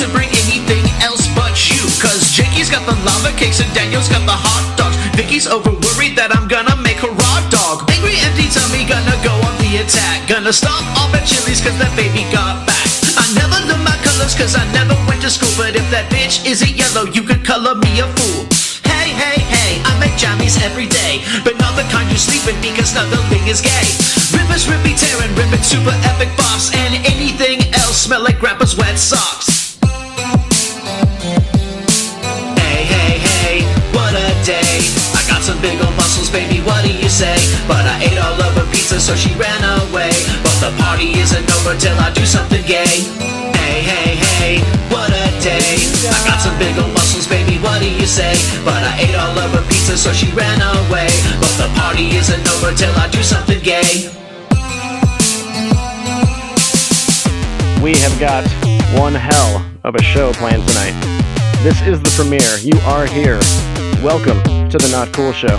to bring anything else but you. Cause Jakey's got the lava cakes and Daniel's got the hot dogs. Vicky's over worried that I'm gonna make her raw dog. Angry empty tummy gonna go on the attack. Gonna stop off at Chili's cause that baby got back. I never learned my colors cause I never went to school. But if that bitch isn't yellow, you could color me a fool. Hey, hey, hey, I make jammies every day, but not the kind you sleep in because snuggling is gay. Rippers, rippy, tearing, ripping, super epic boss, and anything else smell like grandpa's wet socks. Hey, hey, hey, what a day. I got some big old muscles, baby, what do you say? But I ate all of her pizza, so she ran away. But the party isn't over till I do something gay. Hey, hey, hey, what a day. I got some big old muscles, baby, what do you say? But I ate all of her pizza, so she ran away. But the party isn't over till I do something gay. We have got one hell of a show planned tonight. This is the premiere. You are here. Welcome to the Notkewl Show.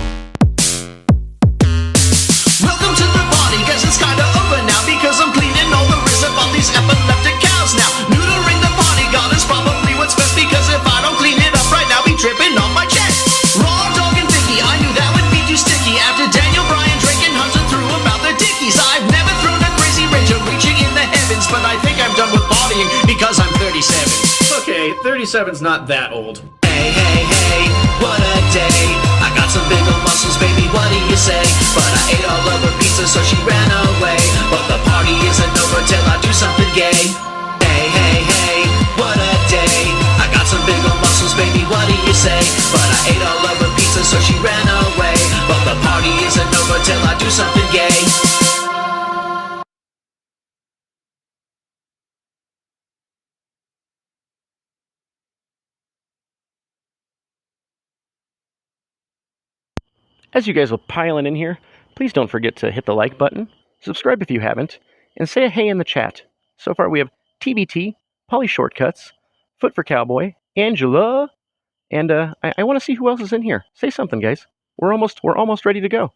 Welcome to the party, cause it's kinda over now, because I'm cleaning all the wrists of all these epileptic cows now. Noodling the party god is probably what's best, because if I don't clean it up right now, be dripping on my chest. Raw dog and Vicky, I knew that would be too sticky. After Daniel, Brian, Drake, and Hunter threw about their dickies. I've never thrown a crazy ranger reaching in the heavens, but I think I'm done with partying because I'm 37. Okay, 37's not that old. Hey, hey, hey, what a day. I got some big old muscles, baby, what do you say? But I ate all of her pizza, so she ran away. But the party isn't over till I do something gay. Hey, hey, hey, what a day. I got some big old muscles, baby, what do you say? But I ate all of her pizza, so she ran away. But the party isn't over till I do something gay. As you guys are piling in here, please don't forget to hit the like button, subscribe if you haven't, and say a hey in the chat. So far we have TBT, Polly Shortcuts, Foot for Cowboy, Angela, and I want to see who else is in here. Say something, guys. We're almost ready to go.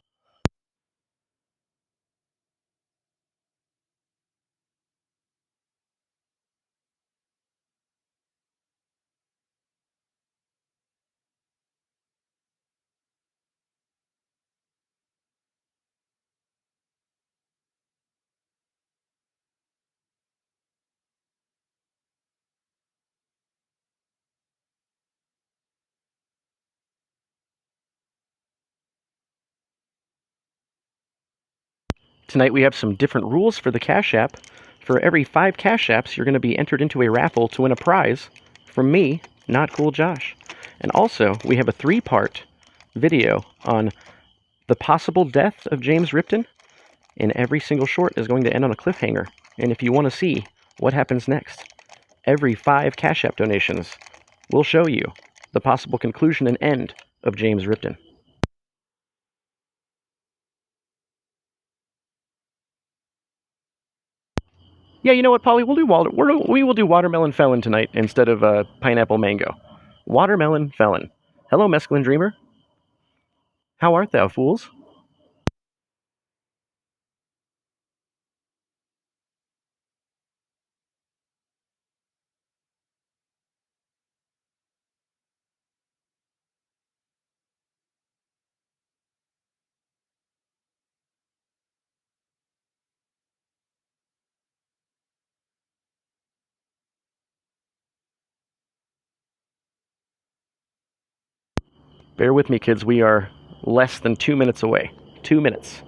Tonight we have some different rules for the Cash App. For every 5 Cash Apps, you're going to be entered into a raffle to win a prize from me, Notkewl Josh. And also, we have a 3-part video on the possible death of James Ripton, and every single short is going to end on a cliffhanger. And if you want to see what happens next, every 5 Cash App donations will show you the possible conclusion and end of James Ripton. Yeah, you know what, Polly? We will do Watermelon Felon tonight instead of Pineapple Mango. Watermelon Felon. Hello, Mescaline Dreamer. How art thou, fools? Bear with me, kids. We are less than 2 minutes away. 2 minutes.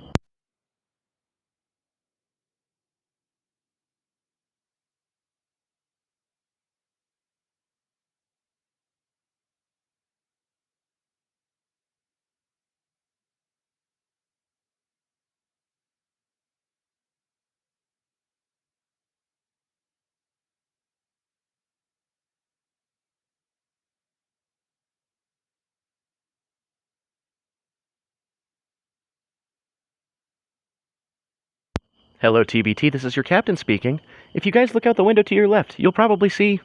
Hello, TBT. This is your captain speaking. If you guys look out the window to your left, you'll probably see,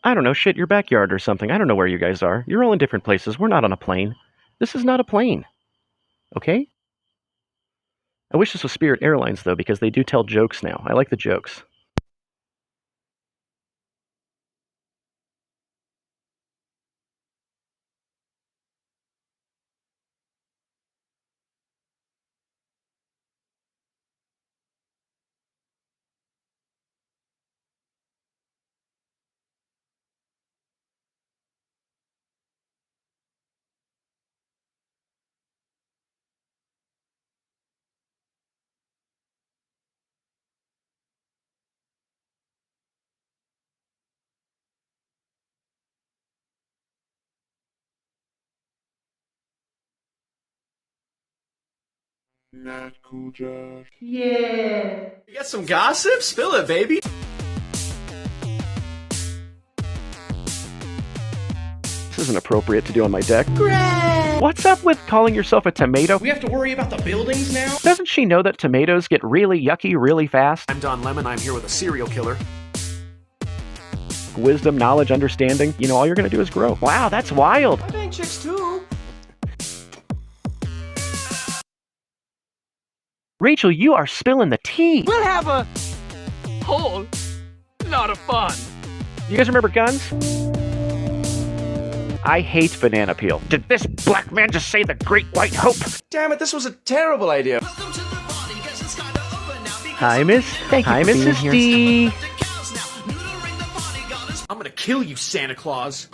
I don't know, shit, your backyard or something. I don't know where you guys are. You're all in different places. We're not on a plane. This is not a plane. Okay? I wish this was Spirit Airlines, though, because they do tell jokes now. I like the jokes. Not cool, Josh. You got some gossip? Spill it, baby. This isn't appropriate to do on my deck. What's up with calling yourself a tomato? We have to worry about the buildings now? Doesn't she know that tomatoes get really yucky really fast? I'm Don Lemon. I'm here with a serial killer. Wisdom, knowledge, understanding. You know, all you're going to do is grow. Wow, that's wild. I bang chicks too. Rachel, you are spilling the tea. We'll have a whole lot of fun. You guys remember guns? I hate banana peel. Did this black man just say the great white hope? Damn it, this was a terrible idea. Welcome to the party, 'cause it's kinda over now. Because Hi, Miss. Thank you Hi, for being Mrs. here. D. I'm gonna kill you, Santa Claus.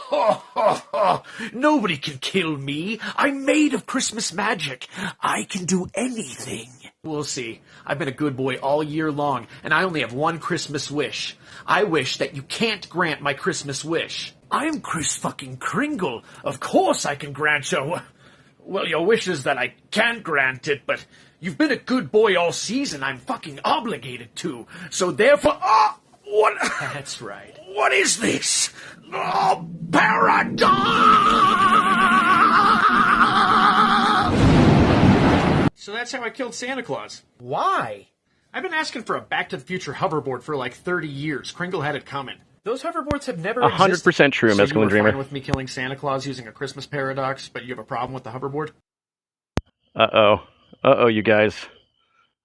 Nobody can kill me. I'm made of Christmas magic. I can do anything. We'll see. I've been a good boy all year long, and I only have one Christmas wish. I wish that you can't grant my Christmas wish. I'm Chris fucking Kringle. Of course I can grant your... Well, your wish is that I can't grant it, but you've been a good boy all season. I'm fucking obligated to. So therefore... what... That's right. What is this? Oh, paradise! So that's how I killed Santa Claus. Why? I've been asking for a Back to the Future hoverboard for like 30 years. Kringle had it coming. Those hoverboards have never 100% existed. true, So Masculine you were Dreamer. fine with me killing Santa Claus using a Christmas paradox, but you have a problem with the hoverboard? Uh-oh. Uh-oh, you guys.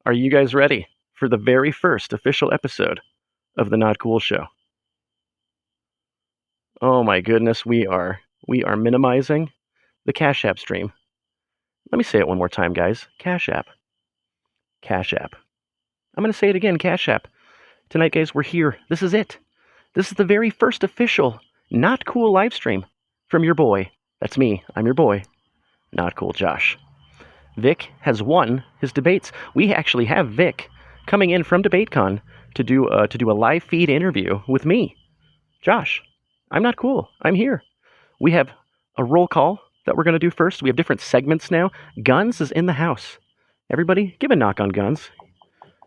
Are you guys ready for the very first official episode of the Not Cool Show? Oh my goodness, we are minimizing the Cash App stream. Let me say it one more time, guys. Cash App. Cash App. I'm going to say it again, Cash App. Tonight, guys, we're here. This is it. This is the very first official Not Cool live stream from your boy. That's me. I'm your boy. Not Cool Josh. Vic has won his debates. We actually have Vic coming in from DebateCon to do a live feed interview with me. Josh, I'm not cool. I'm here. We have a roll call that we're going to do first. We have different segments now. Guns is in the house. Everybody, give a knock on Guns.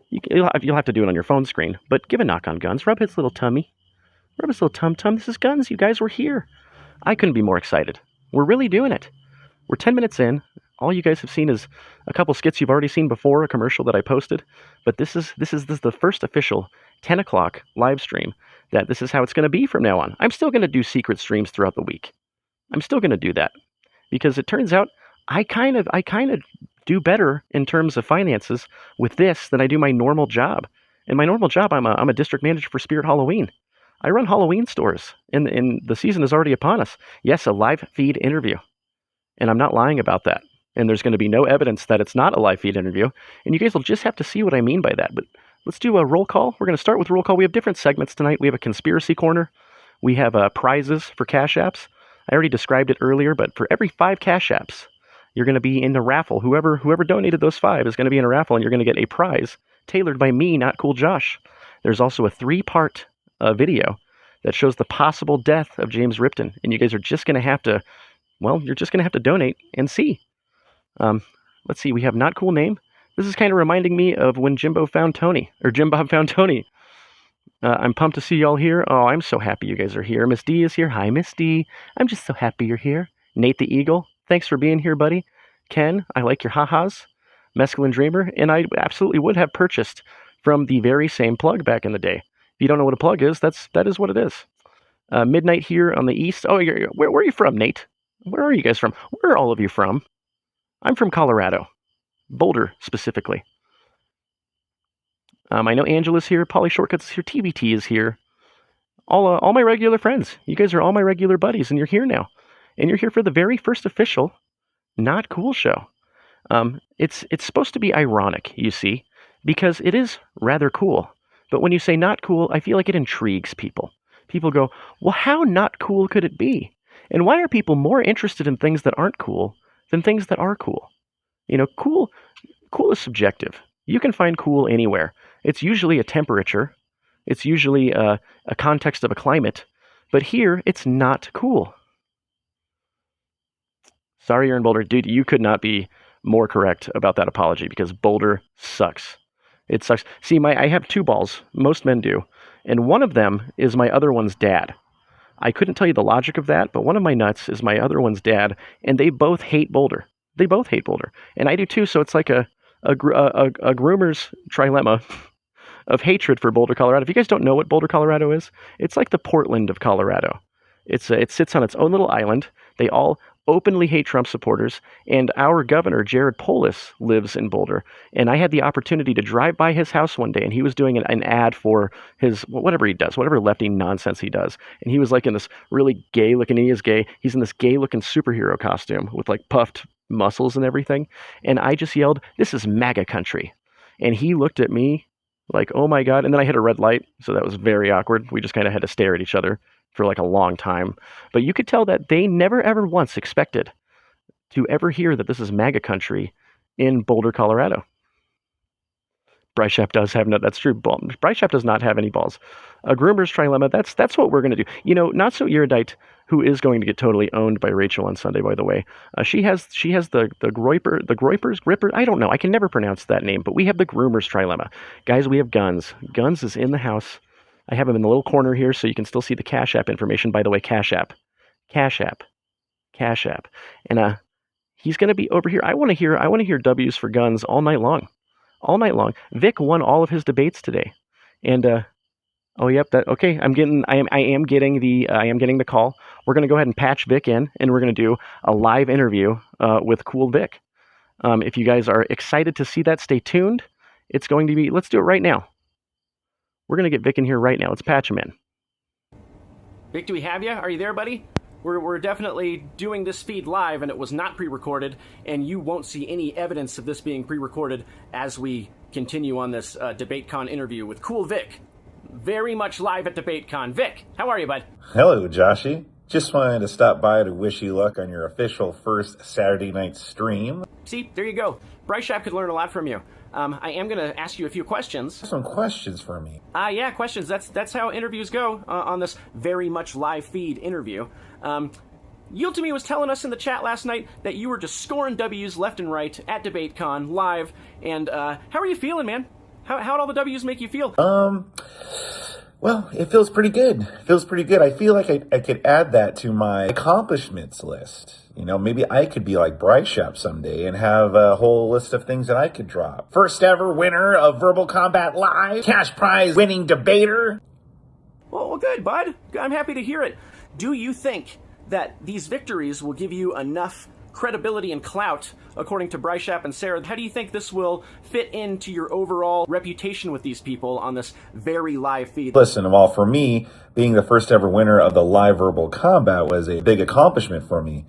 You'll have to do it on your phone screen, but give a knock on Guns. Rub his little tummy. Rub his little tum-tum. This is Guns. You guys were here. I couldn't be more excited. We're really doing it. We're 10 minutes in. All you guys have seen is a couple skits you've already seen before, a commercial that I posted. But this is the first official 10 o'clock live stream that this is how it's going to be from now on. I'm still going to do secret streams throughout the week. I'm still going to do that because it turns out I kind of do better in terms of finances with this than I do my normal job. In my normal job, I'm a district manager for Spirit Halloween. I run Halloween stores, and the season is already upon us. Yes, a live feed interview, and I'm not lying about that. And there's going to be no evidence that it's not a live feed interview, and you guys will just have to see what I mean by that. But let's do a roll call. We're going to start with roll call. We have different segments tonight. We have a conspiracy corner. We have prizes for Cash Apps. I already described it earlier, but for every 5 Cash Apps, you're going to be in the raffle. Whoever donated those 5 is going to be in a raffle, and you're going to get a prize tailored by me, Not Cool Josh. There's also a 3-part video that shows the possible death of James Ripton, and you guys are just going to have to, well, you're just going to have to donate and see. Let's see, we have Not Cool Name. This is kind of reminding me of when Jim Bob found Tony. I'm pumped to see y'all here. Oh, I'm so happy you guys are here. Miss D is here. Hi, Miss D. I'm just so happy you're here. Nate the Eagle, thanks for being here, buddy. Ken, I like your ha-has. Mescaline Dreamer, and I absolutely would have purchased from the very same plug back in the day. If you don't know what a plug is, that is what it is. Midnight here on the east. Oh, where are you from, Nate? Where are you guys from? Where are all of you from? I'm from Colorado. Boulder, specifically. I know Angela's here. Polly Shortcuts is here. TBT is here. All my regular friends. You guys are all my regular buddies, and you're here now. And you're here for the very first official Not Cool show. It's supposed to be ironic, you see, because it is rather cool. But when you say not cool, I feel like it intrigues people. People go, well, how not cool could it be? And why are people more interested in things that aren't cool than things that are cool? You know, cool is subjective. You can find cool anywhere. It's usually a temperature. It's usually a context of a climate. But here, it's not cool. Sorry you're in Boulder. Dude, you could not be more correct about that apology because Boulder sucks. It sucks. See, I have 2 balls. Most men do. And one of them is my other one's dad. I couldn't tell you the logic of that, but one of my nuts is my other one's dad, and they both hate Boulder. They both hate Boulder. And I do too, so it's like a groomer's trilemma of hatred for Boulder, Colorado. If you guys don't know what Boulder, Colorado is, it's like the Portland of Colorado. It sits on its own little island. They all openly hate Trump supporters, and our governor, Jared Polis, lives in Boulder. And I had the opportunity to drive by his house one day, and he was doing an ad for his, whatever he does, whatever lefty nonsense he does. And he was like in this really gay-looking, he is gay, he's in this gay-looking superhero costume with like puffed muscles and everything. And I just yelled, "This is MAGA country." And he looked at me like, oh my God. And then I hit a red light, so that was very awkward. We just kind of had to stare at each other for like a long time. But you could tell that they never ever once expected to ever hear that this is MAGA country in Boulder, Colorado. BRISHAP does have no, that's true. BRISHAP does not have any balls. A groomer's trilemma, that's what we're going to do. You know, Not So Erudite, who is going to get totally owned by Rachel on Sunday, by the way. She has the Groypers, Gripper, I don't know. I can never pronounce that name, but we have the groomer's trilemma. Guys, we have Guns. Guns is in the house. I have him in the little corner here so you can still see the Cash App information. By the way, Cash App. Cash App. Cash App. And he's going to be over here. I want to hear W's for Guns all night long. All night long. Vic won all of his debates today. And oh yep, okay. I am getting the call. We're going to go ahead and patch Vic in, and we're going to do a live interview with Cool Vic. If you guys are excited to see that, stay tuned. It's going to be, let's do it right now. We're going to get Vic in here right now. Let's patch him in. Vic, do we have you? Are you there, buddy? We're definitely doing this feed live, and it was not pre-recorded, and you won't see any evidence of this being pre-recorded as we continue on this DebateCon interview with Cool Vic. Very much live at DebateCon. Vic, how are you, bud? Hello, Joshy. Just wanted to stop by to wish you luck on your official first Saturday night stream. See, there you go. BRISHAP could learn a lot from you. I am going to ask you a few questions. Some questions for me. Yeah, questions. That's how interviews go on this very much live feed interview. Yultimi was telling us in the chat last night that you were just scoring W's left and right at DebateCon live. And how are you feeling, man? How'd all the W's make you feel? Well, it feels pretty good. I feel like I could add that to my accomplishments list. You know, maybe I could be like BRISHAP someday and have a whole list of things that I could drop. First ever winner of Verbal Combat Live, cash prize winning debater. Well, good, bud. I'm happy to hear it. Do you think that these victories will give you enough credibility and clout, according to BRISHAP and Sarah? How do you think this will fit into your overall reputation with these people on this very live feed? Listen, well, for me, being the first ever winner of the live Verbal Combat was a big accomplishment for me.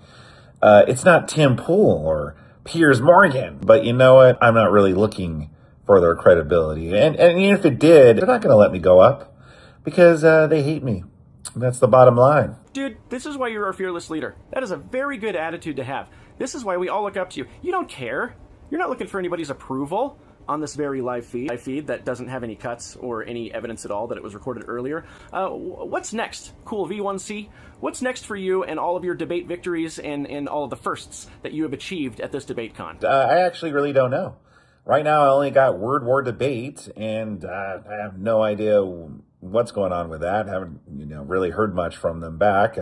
It's not Tim Pool or Piers Morgan, but you know what? I'm not really looking for their credibility. And even if it did, they're not going to let me go up because they hate me. That's the bottom line. Dude, this is why you're our fearless leader. That is a very good attitude to have. This is why we all look up to you. You don't care. You're not looking for anybody's approval on this very live feed that doesn't have any cuts or any evidence at all that it was recorded earlier. What's next, Cool V1C? What's next for you and all of your debate victories and all of the firsts that you have achieved at this DebateCon? I actually really don't know. Right now, I only got Word War Debate, and I have no idea what's going on with that. Haven't really heard much from them back.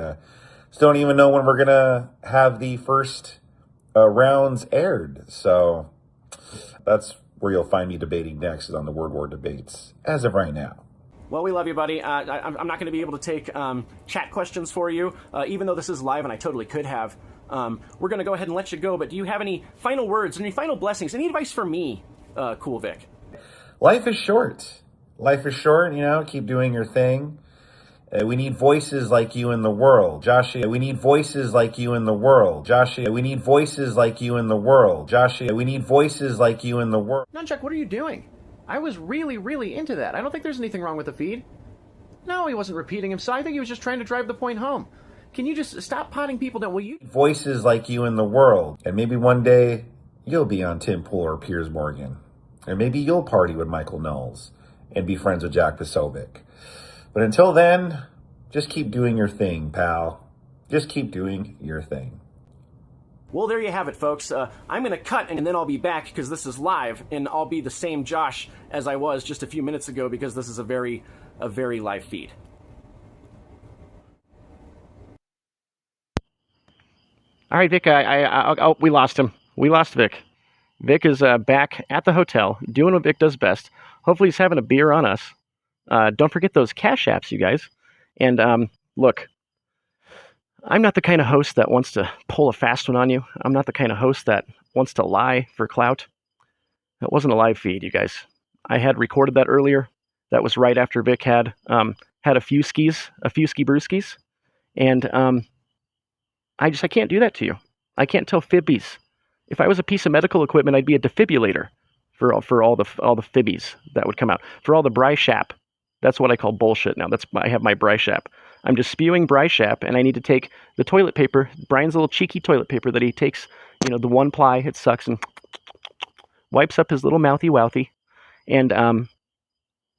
Still don't even know when we're gonna have the first rounds aired. So that's where you'll find me debating next, is on the Word War Debates as of right now. Well, we love you, buddy. I'm not going to be able to take chat questions for you, even though this is live, and I totally could have. We're going to go ahead and let you go, but do you have any final words, any final blessings, any advice for me, Cool Vic? Life is short. Keep doing your thing. We need voices like you in the world. Joshie, we need voices like you in the world. Joshie, we need voices like you in the world. Joshie, we need voices like you in the world. Nunchuck, what are you doing? I was really, really into that. I don't think there's anything wrong with the feed. No, he wasn't repeating himself. I think he was just trying to drive the point home. Can you just stop potting people down? Will you? Voices like you in the world. And maybe one day you'll be on Tim Pool or Piers Morgan. And maybe you'll party with Michael Knowles and be friends with Jack Posobiec. But until then, just keep doing your thing, pal. Just keep doing your thing. Well, there you have it, folks. I'm going to cut, and then I'll be back because this is live, and I'll be the same Josh as I was just a few minutes ago because this is a very live feed. All right, Vic, we lost him. We lost Vic. Vic is back at the hotel, doing what Vic does best. Hopefully he's having a beer on us. Don't forget those Cash Apps, you guys. And look, I'm not the kind of host that wants to pull a fast one on you. I'm not the kind of host that wants to lie for clout. That wasn't a live feed, you guys. I had recorded that earlier. That was right after Vic had a few ski brewskis. And I can't do that to you. I can't tell fibbies. If I was a piece of medical equipment, I'd be a defibrillator for all the fibbies that would come out. For all the BRISHAP. That's what I call bullshit now. I have my BRISHAP. I'm just spewing BRISHAP, and I need to take the toilet paper, Brian's little cheeky toilet paper that he takes, the one ply, it sucks, and wipes up his little mouthy-wouthy. And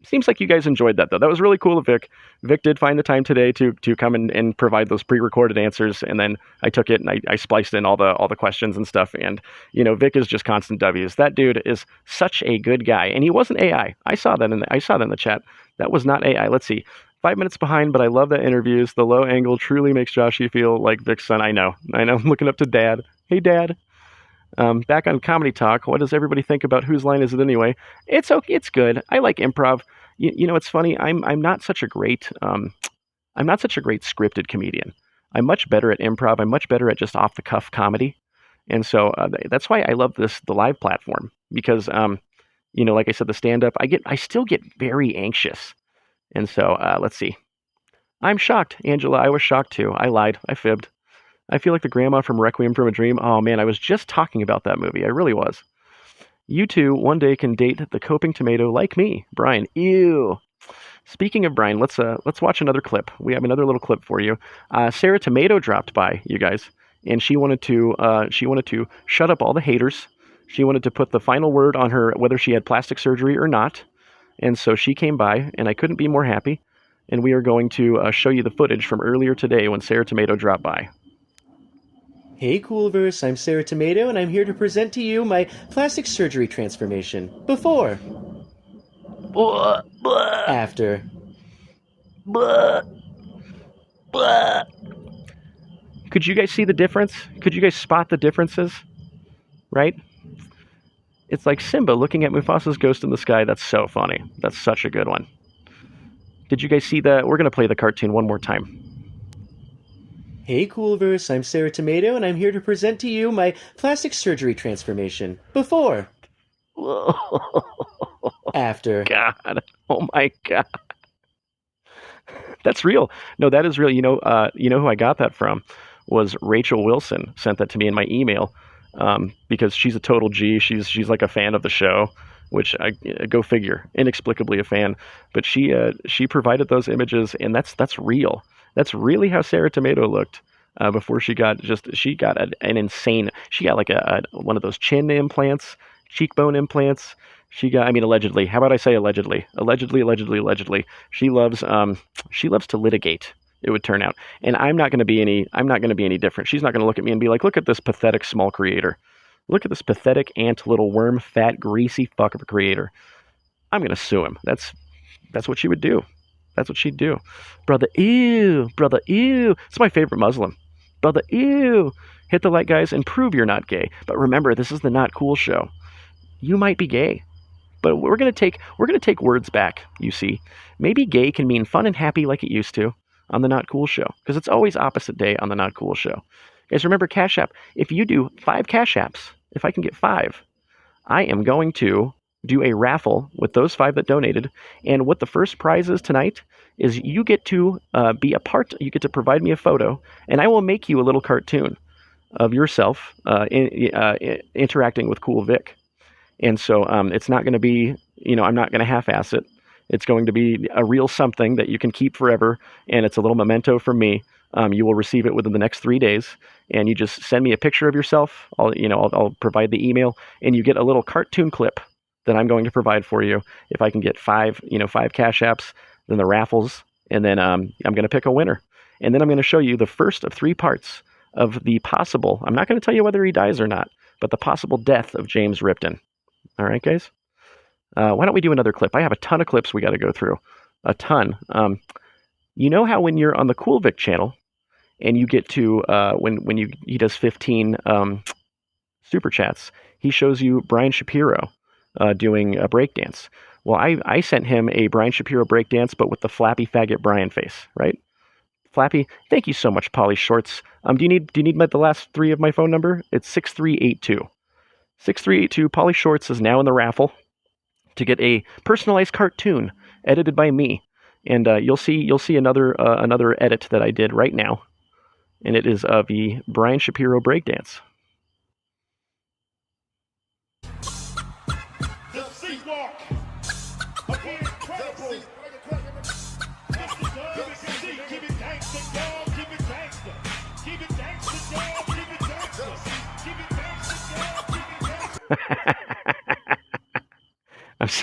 seems like you guys enjoyed that, though. That was really cool of Vic. Vic did find the time today to come and provide those pre-recorded answers, and then I took it and I spliced in all the questions and stuff. And Vic is just constant W's. That dude is such a good guy, and he wasn't AI. I saw that in the chat. That was not AI. Let's see. 5 minutes behind, but I love the interviews. The low angle truly makes Joshy feel like Vic's son. I know. I'm looking up to Dad. Hey, Dad. Back on Comedy Talk. What does everybody think about Whose Line Is It Anyway? It's okay. It's good. I like improv. It's funny. I'm not such a great scripted comedian. I'm much better at improv. I'm much better at just off the cuff comedy, and so that's why I love the live platform because like I said, the stand up. I still get very anxious. And so, let's see. I'm shocked, Angela. I was shocked, too. I lied. I fibbed. I feel like the grandma from Requiem from a Dream. Oh, man, I was just talking about that movie. I really was. You two one day can date the coping tomato like me. Brian, ew. Speaking of Brian, let's watch another clip. We have another little clip for you. Sarah Tomato dropped by, you guys, and she wanted to shut up all the haters. She wanted to put the final word on her whether she had plastic surgery or not. And so she came by, and I couldn't be more happy. And we are going to show you the footage from earlier today when Sarah Tomato dropped by. Hey, Coolverse, I'm Sarah Tomato, and I'm here to present to you my plastic surgery transformation. Before. Blah, blah, After. blah, blah. Could you guys see the difference? Could you guys spot the differences? Right? It's like Simba looking at Mufasa's ghost in the sky. That's so funny. That's such a good one. Did you guys see that? We're going to play the cartoon one more time. Hey, Coolverse, I'm Sarah Tomato, and I'm here to present to you my plastic surgery transformation. Before. After. God. Oh, my God. That's real. No, that is real. You know who I got that from was Rachel Wilson. Sent that to me in my email. Because she's a total G. She's like a fan of the show, which I go figure, inexplicably a fan. But she provided those images, and that's real. That's really how Sarah Tomato looked before she got an insane. She got like one of those chin implants, cheekbone implants. She got, allegedly. How about I say allegedly? Allegedly. She loves to litigate. It would turn out, and I'm not going to be any different. She's not going to look at me and be like, "Look at this pathetic small creator. Look at this pathetic ant, little worm, fat, greasy fuck of a creator." I'm going to sue him. That's what she would do. That's what she'd do. Brother, ew. It's my favorite Muslim. Brother, ew. Hit the like, guys, and prove you're not gay. But remember, this is the Not Cool show. You might be gay, but we're going to take words back. You see, maybe gay can mean fun and happy like it used to on the Not Cool show, because it's always opposite day on the Not Cool show. Guys, remember Cash App. If you do 5 Cash Apps, if I can get 5, I am going to do a raffle with those 5 that donated. And what the first prize is tonight is you get to be a part. You get to provide me a photo, and I will make you a little cartoon of yourself interacting with Cool Vic. And so it's not going to be, I'm not going to half-ass it. It's going to be a real something that you can keep forever, and it's a little memento from me. You will receive it within the next 3 days, and you just send me a picture of yourself. I'll provide the email, and you get a little cartoon clip that I'm going to provide for you. If I can get 5 Cash Apps, then the raffles, and then I'm going to pick a winner. And then I'm going to show you the first of 3 parts of the possible, I'm not going to tell you whether he dies or not, but the possible death of James Ripton. All right, guys? Why don't we do another clip? I have a ton of clips we got to go through. A ton. You know how when you're on the Cool Vic channel and you get to, he does 15 super chats, he shows you Brian Shapiro doing a breakdance. Well, I sent him a Brian Shapiro breakdance, but with the flappy faggot Brian face, right? Flappy, thank you so much, Polly Shorts. Do you need the last three of my phone number? It's 6382. 6382. Polly Shorts is now in the raffle to get a personalized cartoon edited by me, and you'll see another edit that I did right now, and it is of the Brian Shapiro breakdance.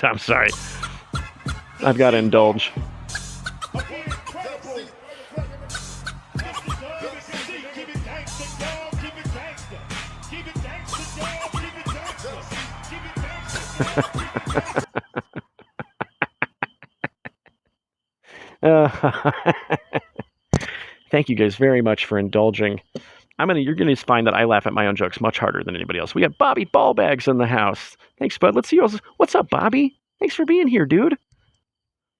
I'm sorry. I've got to indulge. Thank you guys very much for indulging. You're gonna find that I laugh at my own jokes much harder than anybody else. We got Bobby Ballbags in the house. Thanks, bud. Let's see what's up, Bobby. Thanks for being here, dude.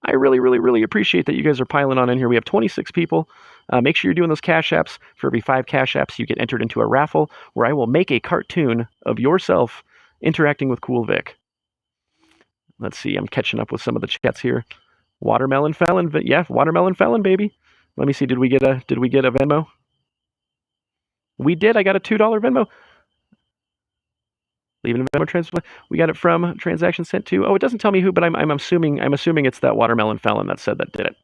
I really, really, really appreciate that you guys are piling on in here. We have 26 people. Make sure you're doing those cash apps. For every 5 cash apps, you get entered into a raffle where I will make a cartoon of yourself interacting with Cool Vic. Let's see. I'm catching up with some of the chats here. Watermelon Felon, yeah, Watermelon Felon, baby. Let me see. Did we get a Venmo? We did. I got a $2 Venmo. Leaving a Venmo transfer. We got it from transaction sent to. Oh, it doesn't tell me who, but I'm assuming it's that Watermelon Felon that said that did it.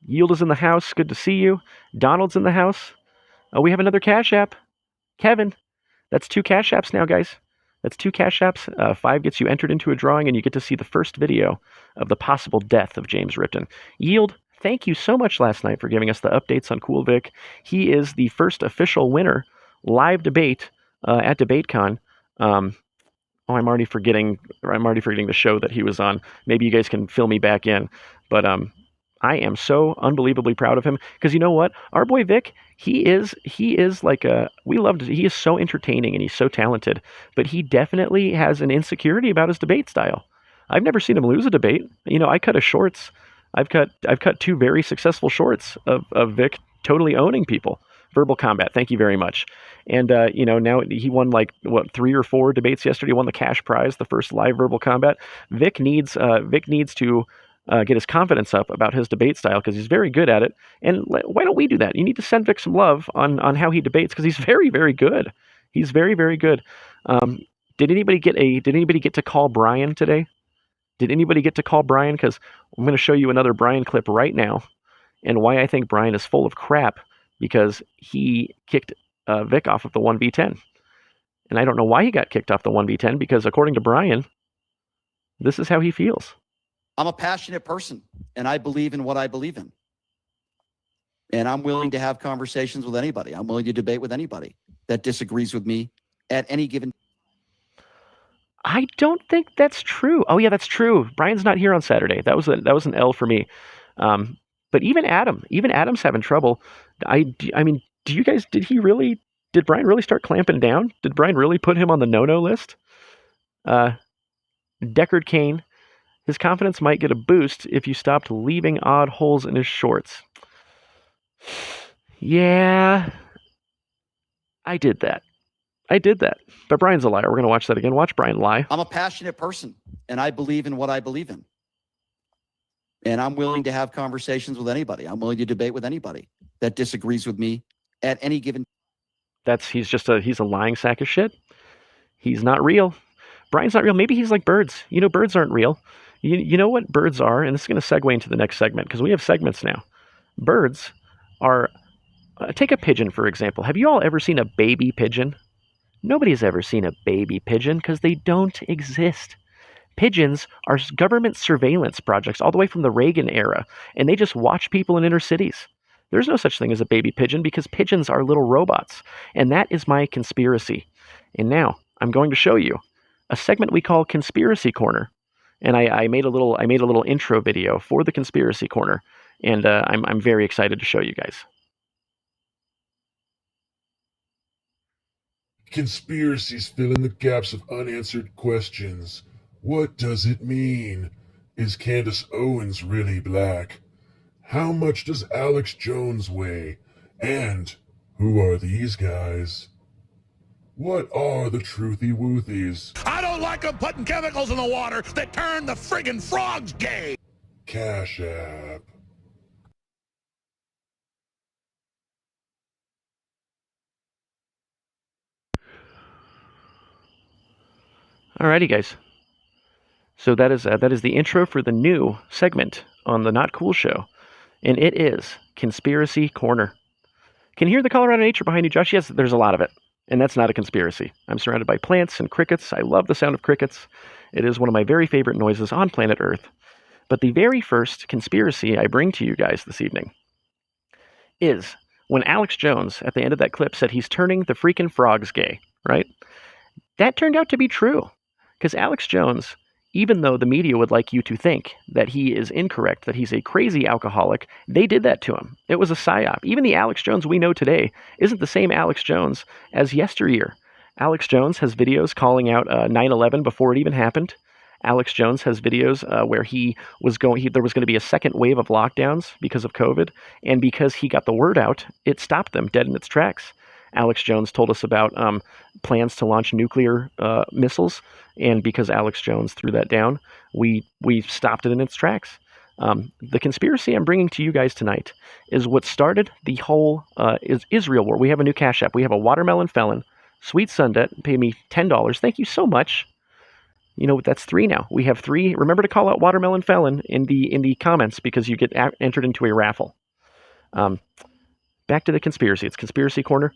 Yield is in the house. Good to see you. Donald's in the house. Oh, we have another Cash App. Kevin. That's 2 Cash Apps now, guys. That's 2 Cash Apps. 5 gets you entered into a drawing, and you get to see the first video of the possible death of James Ripton. Yield. Thank you so much last night for giving us the updates on Cool Vic. He is the first official winner, live debate at DebateCon. I'm already forgetting the show that he was on. Maybe you guys can fill me back in. But I am so unbelievably proud of him because you know what? Our boy Vic, he is like he is so entertaining and he's so talented, but he definitely has an insecurity about his debate style. I've never seen him lose a debate. You know, I cut his shorts. I've cut 2 very successful shorts of Vic totally owning people. Verbal Combat, thank you very much. And now he won 3 or 4 debates yesterday. He won the cash prize, the first live Verbal Combat. Vic needs to get his confidence up about his debate style because he's very good at it. And why don't we do that? You need to send Vic some love on how he debates because he's very, very good. He's very, very good. Did anybody get to call Brian today? Did anybody get to call Brian? Because I'm going to show you another Brian clip right now and why I think Brian is full of crap because he kicked Vic off of the 1v10. And I don't know why he got kicked off the 1v10 because according to Brian, this is how he feels. I'm a passionate person and I believe in what I believe in. And I'm willing to have conversations with anybody. I'm willing to debate with anybody that disagrees with me at any given. I don't think that's true. Oh yeah, that's true. Brian's not here on Saturday. That was an L for me. But even Adam's having trouble. I mean, did Brian really start clamping down? Did Brian really put him on the no-no list? Deckard Kane, his confidence might get a boost if you stopped leaving odd holes in his shorts. Yeah, I did that. But Brian's a liar. We're going to watch that again. Watch Brian lie. I'm a passionate person and I believe in what I believe in. And I'm willing to have conversations with anybody. I'm willing to debate with anybody that disagrees with me at any given. He's a lying sack of shit. He's not real. Brian's not real. Maybe he's like birds. You know, birds aren't real. You know what birds are? And this is going to segue into the next segment because we have segments now. Birds are, take a pigeon, for example. Have you all ever seen a baby pigeon? Nobody's ever seen a baby pigeon because they don't exist. Pigeons are government surveillance projects all the way from the Reagan era, and they just watch people in inner cities. There's no such thing as a baby pigeon because pigeons are little robots. And that is my conspiracy. And now I'm going to show you a segment we call Conspiracy Corner. And I made a little intro video for the Conspiracy Corner. And I'm very excited to show you guys. Conspiracies fill in the gaps of unanswered questions. What does it mean? Is Candace Owens really black? How much does Alex Jones weigh? And who are these guys? What are the truthy woothies? I don't like them putting chemicals in the water that turn the friggin' frogs gay. CASHAPP. Alrighty, guys. So that is the intro for the new segment on the Notkewl show, and it is Conspiracy Corner. Can you hear the Colorado nature behind you, Josh? Yes, there's a lot of it, and that's not a conspiracy. I'm surrounded by plants and crickets. I love the sound of crickets. It is one of my very favorite noises on planet Earth. But the very first conspiracy I bring to you guys this evening is when Alex Jones, at the end of that clip, said he's turning the freaking frogs gay, right? That turned out to be true. Because Alex Jones, even though the media would like you to think that he is incorrect, that he's a crazy alcoholic, they did that to him. It was a psyop. Even the Alex Jones we know today isn't the same Alex Jones as yesteryear. Alex Jones has videos calling out 9/11 before it even happened. Alex Jones has videos where there was going to be a second wave of lockdowns because of COVID, and because he got the word out, it stopped them dead in its tracks. Alex Jones told us about plans to launch nuclear missiles, and because Alex Jones threw that down, we stopped it in its tracks. The conspiracy I'm bringing to you guys tonight is what started the whole is Israel war. We have a new Cash App. We have a watermelon felon, Sweet Sundet, pay me $10. Thank you so much. You know, that's 3 now. We have 3. Remember to call out watermelon felon in the comments because you get entered into a raffle. Back to the conspiracy. It's Conspiracy Corner.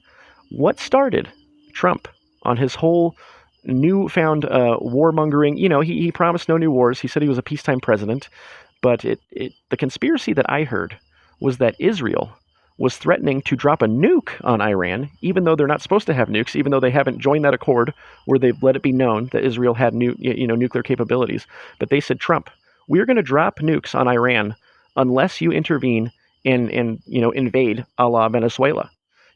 What started Trump on his whole newfound warmongering? You know, he promised no new wars. He said he was a peacetime president. But the conspiracy that I heard was that Israel was threatening to drop a nuke on Iran, even though they're not supposed to have nukes, even though they haven't joined that accord where they've let it be known that Israel had nuclear capabilities. But they said, Trump, we're going to drop nukes on Iran unless you intervene and invade a la Venezuela.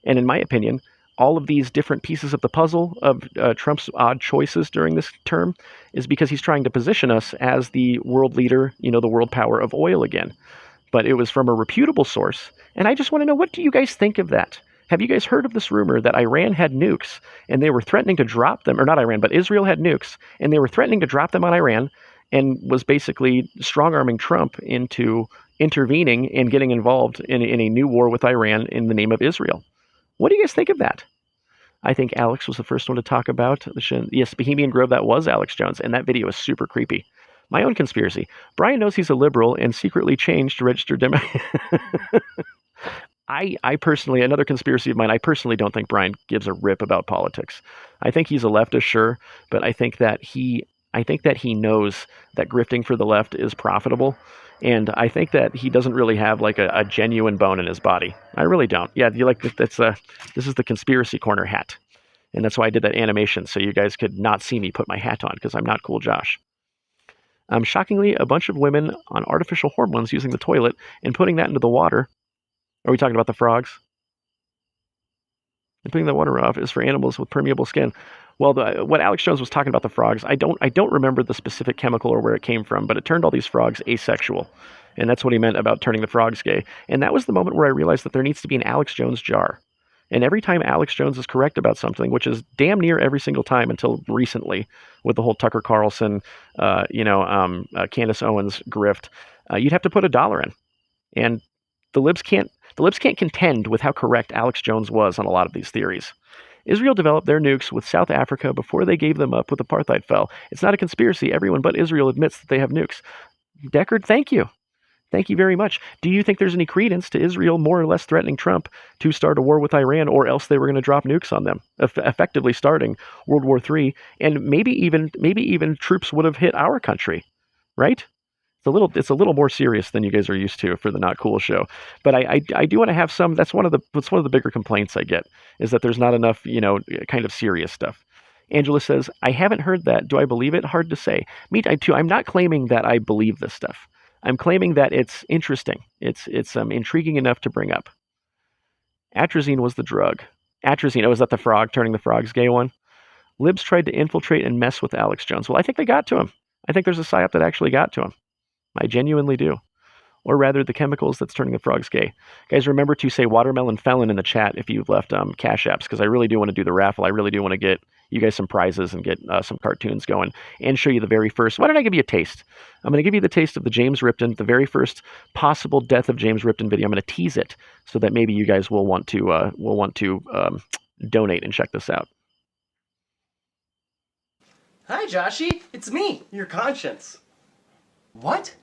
And in my opinion, all of these different pieces of the puzzle of Trump's odd choices during this term is because he's trying to position us as the world leader, the world power of oil again. But it was from a reputable source. And I just want to know, what do you guys think of that? Have you guys heard of this rumor that Iran had nukes and they were threatening to drop them, or not Iran, but Israel had nukes and they were threatening to drop them on Iran and was basically strong-arming Trump into intervening and getting involved in a new war with Iran in the name of Israel? What do you guys think of that? I think Alex was the first one to talk about yes, Bohemian Grove. That was Alex Jones, and that video is super creepy. My own conspiracy. Brian knows he's a liberal and secretly changed to registered Democrat. I personally, another conspiracy of mine, I personally don't think Brian gives a rip about politics. I think he's a leftist, sure, but I think that he knows that grifting for the left is profitable. And I think that he doesn't really have like a genuine bone in his body. I really don't. Yeah, this is the Conspiracy Corner hat. And that's why I did that animation, so you guys could not see me put my hat on, because I'm not Cool Josh. Shockingly, a bunch of women on artificial hormones using the toilet and putting that into the water. Are we talking about the frogs? And putting the water off is for animals with permeable skin. Well, what Alex Jones was talking about the frogs, I don't remember the specific chemical or where it came from, but it turned all these frogs asexual. And that's what he meant about turning the frogs gay. And that was the moment where I realized that there needs to be an Alex Jones jar. And every time Alex Jones is correct about something, which is damn near every single time until recently with the whole Tucker Carlson, Candace Owens grift, you'd have to put $1 in. And the libs can't contend with how correct Alex Jones was on a lot of these theories. Israel developed their nukes with South Africa before they gave them up with apartheid fell. It's not a conspiracy. Everyone but Israel admits that they have nukes. Deckard, thank you. Thank you very much. Do you think there's any credence to Israel more or less threatening Trump to start a war with Iran, or else they were going to drop nukes on them, effectively starting World War III, and maybe even troops would have hit our country, right? It's a little more serious than you guys are used to for the Not Cool show. But I do want to have some. That's one of the bigger complaints I get, is that there's not enough, kind of serious stuff. Angela says, I haven't heard that. Do I believe it? Hard to say. Me too. I'm not claiming that I believe this stuff. I'm claiming that it's interesting. It's intriguing enough to bring up. Atrazine was the drug. Atrazine, was that the frog turning the frogs gay one? Libs tried to infiltrate and mess with Alex Jones. Well, I think they got to him. I think there's a psyop that actually got to him. I genuinely do. Or rather, the chemicals that's turning the frogs gay. Guys, remember to say Watermelon Felon in the chat if you've left cash apps, because I really do want to do the raffle. I really do want to get you guys some prizes and get some cartoons going and show you the very first. Why don't I give you a taste? I'm going to give you the taste of the James Ripton, the very first possible death of James Ripton video. I'm going to tease it so that maybe you guys will want to donate and check this out. Hi, Joshy. It's me, your conscience. What?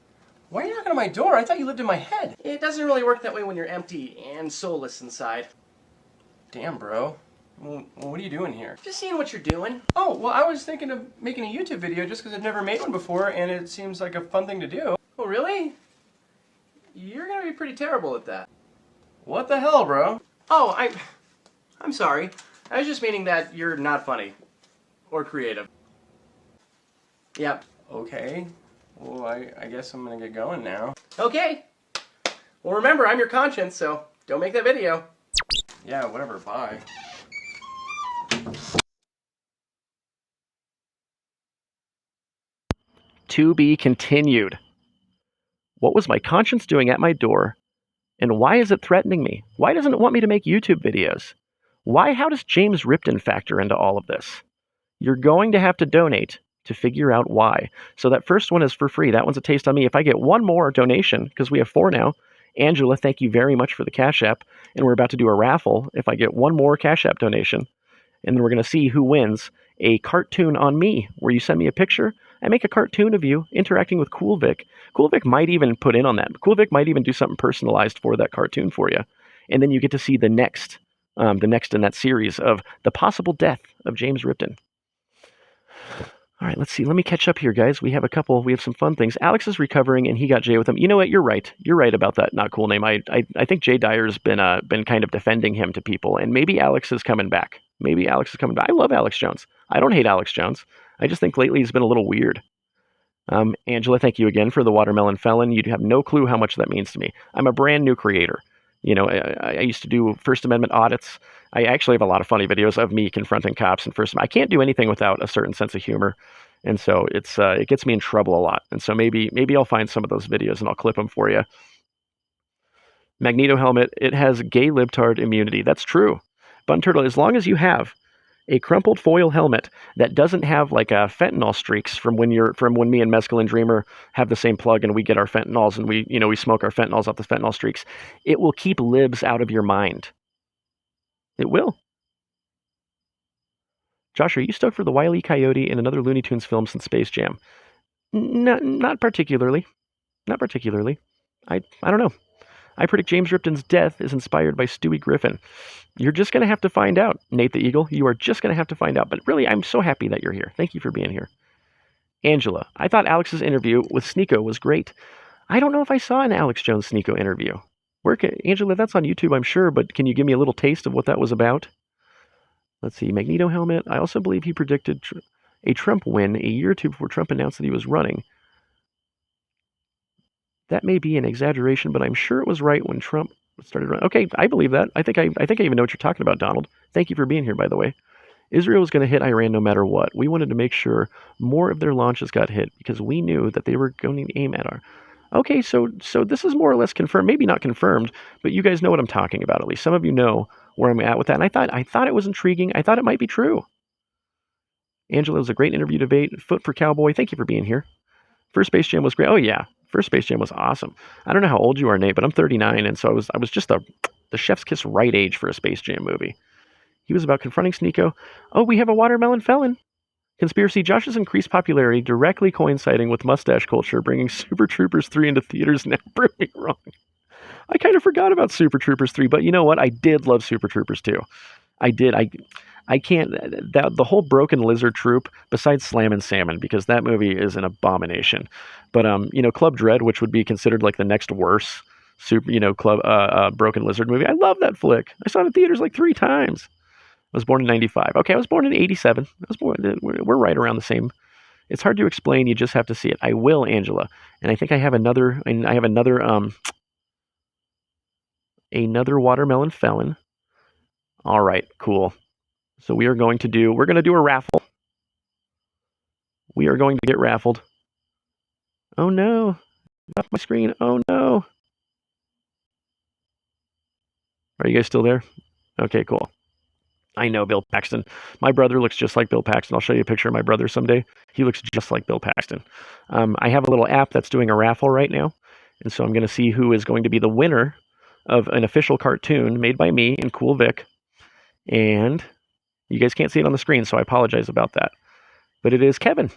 Why are you knocking on my door? I thought you lived in my head. It doesn't really work that way when you're empty and soulless inside. Damn, bro. Well, what are you doing here? Just seeing what you're doing. Oh, well, I was thinking of making a YouTube video just because I've never made one before, and it seems like a fun thing to do. Oh, really? You're gonna be pretty terrible at that. What the hell, bro? Oh, I'm sorry. I was just meaning that you're not funny. Or creative. Yep. Okay. Well, I guess I'm gonna get going now. Okay. Well, remember, I'm your conscience, so don't make that video. Yeah, whatever, bye. To be continued. What was my conscience doing at my door? And why is it threatening me? Why doesn't it want me to make YouTube videos? How does James Ripton factor into all of this? You're going to have to donate to figure out why. So that first one is for free. That one's a taste on me. If I get one more donation, because we have 4 now, Angela, thank you very much for the Cash App. And we're about to do a raffle. If I get one more Cash App donation, and then we're going to see who wins a cartoon on me, where you send me a picture, I make a cartoon of you interacting with Cool Vic. Cool Vic might even put in on that. Cool Vic might even do something personalized for that cartoon for you. And then you get to see the next in that series of the possible death of James Ripton. All right, let's see. Let me catch up here, guys. We have some fun things. Alex is recovering, and he got Jay with him. You know what? You're right. You're right about that Not Cool name. I think Jay Dyer's been kind of defending him to people, and maybe Alex is coming back. I love Alex Jones. I don't hate Alex Jones. I just think lately he's been a little weird. Angela, thank you again for the Watermelon Felon. You have no clue how much that means to me. I'm a brand new creator. I used to do First Amendment audits. I actually have a lot of funny videos of me confronting cops and I can't do anything without a certain sense of humor. And so it gets me in trouble a lot. And so maybe I'll find some of those videos and I'll clip them for you. Magneto helmet, it has gay libtard immunity. That's true. Bun Turtle, as long as you have a crumpled foil helmet that doesn't have like fentanyl streaks from when me and Mescaline Dreamer have the same plug and we get our fentanyls and we smoke our fentanyls off the fentanyl streaks, it will keep libs out of your mind. It will. Josh, are you stoked for the Wile E. Coyote and another Looney Tunes film since Space Jam? Not particularly. Not particularly. I don't know. I predict James Ripton's death is inspired by Stewie Griffin. You're just going to have to find out, Nate the Eagle. You are just going to have to find out. But really, I'm so happy that you're here. Thank you for being here. Angela, I thought Alex's interview with Sneeko was great. I don't know if I saw an Alex Jones Sneeko interview. Angela, that's on YouTube, I'm sure, but can you give me a little taste of what that was about? Let's see, Magneto helmet. I also believe he predicted a Trump win a year or two before Trump announced that he was running. That may be an exaggeration, but I'm sure it was right when Trump started running. Okay, I believe that. I think I even know what you're talking about, Donald. Thank you for being here, by the way. Israel was going to hit Iran no matter what. We wanted to make sure more of their launches got hit because we knew that they were going to aim at our... Okay, so this is more or less confirmed. Maybe not confirmed, but you guys know what I'm talking about. At least some of you know where I'm at with that. And I thought it was intriguing. I thought it might be true. Angela, was a great interview debate. Foot for Cowboy. Thank you for being here. First Space Jam was great. Oh yeah, first Space Jam was awesome. I don't know how old you are, Nate, but I'm 39, and so I was just the chef's kiss right age for a Space Jam movie. He was about confronting Sneeko. Oh, we have a Watermelon Felon. Conspiracy, Josh's increased popularity directly coinciding with mustache culture, bringing Super Troopers 3 into theaters now. Prove me wrong. I kind of forgot about Super Troopers 3, but you know what? I did love Super Troopers 2. I did. I can't. The whole Broken Lizard troupe, besides Slam and Salmon, because that movie is an abomination. But Club Dread, which would be considered like the next worse Broken Lizard movie. I love that flick. I saw it in theaters like 3 times. I was born in 95. Okay, I was born in 87. We're right around the same. It's hard to explain. You just have to see it. I will, Angela. And I think I have another Watermelon Felon. All right, cool. So we're going to do a raffle. We are going to get raffled. Oh no. Off my screen. Oh no. Are you guys still there? Okay, cool. I know Bill Paxton. My brother looks just like Bill Paxton. I'll show you a picture of my brother someday. He looks just like Bill Paxton. I have a little app that's doing a raffle right now. And so I'm going to see who is going to be the winner of an official cartoon made by me and Cool Vic. And you guys can't see it on the screen, so I apologize about that. But it is Kevin.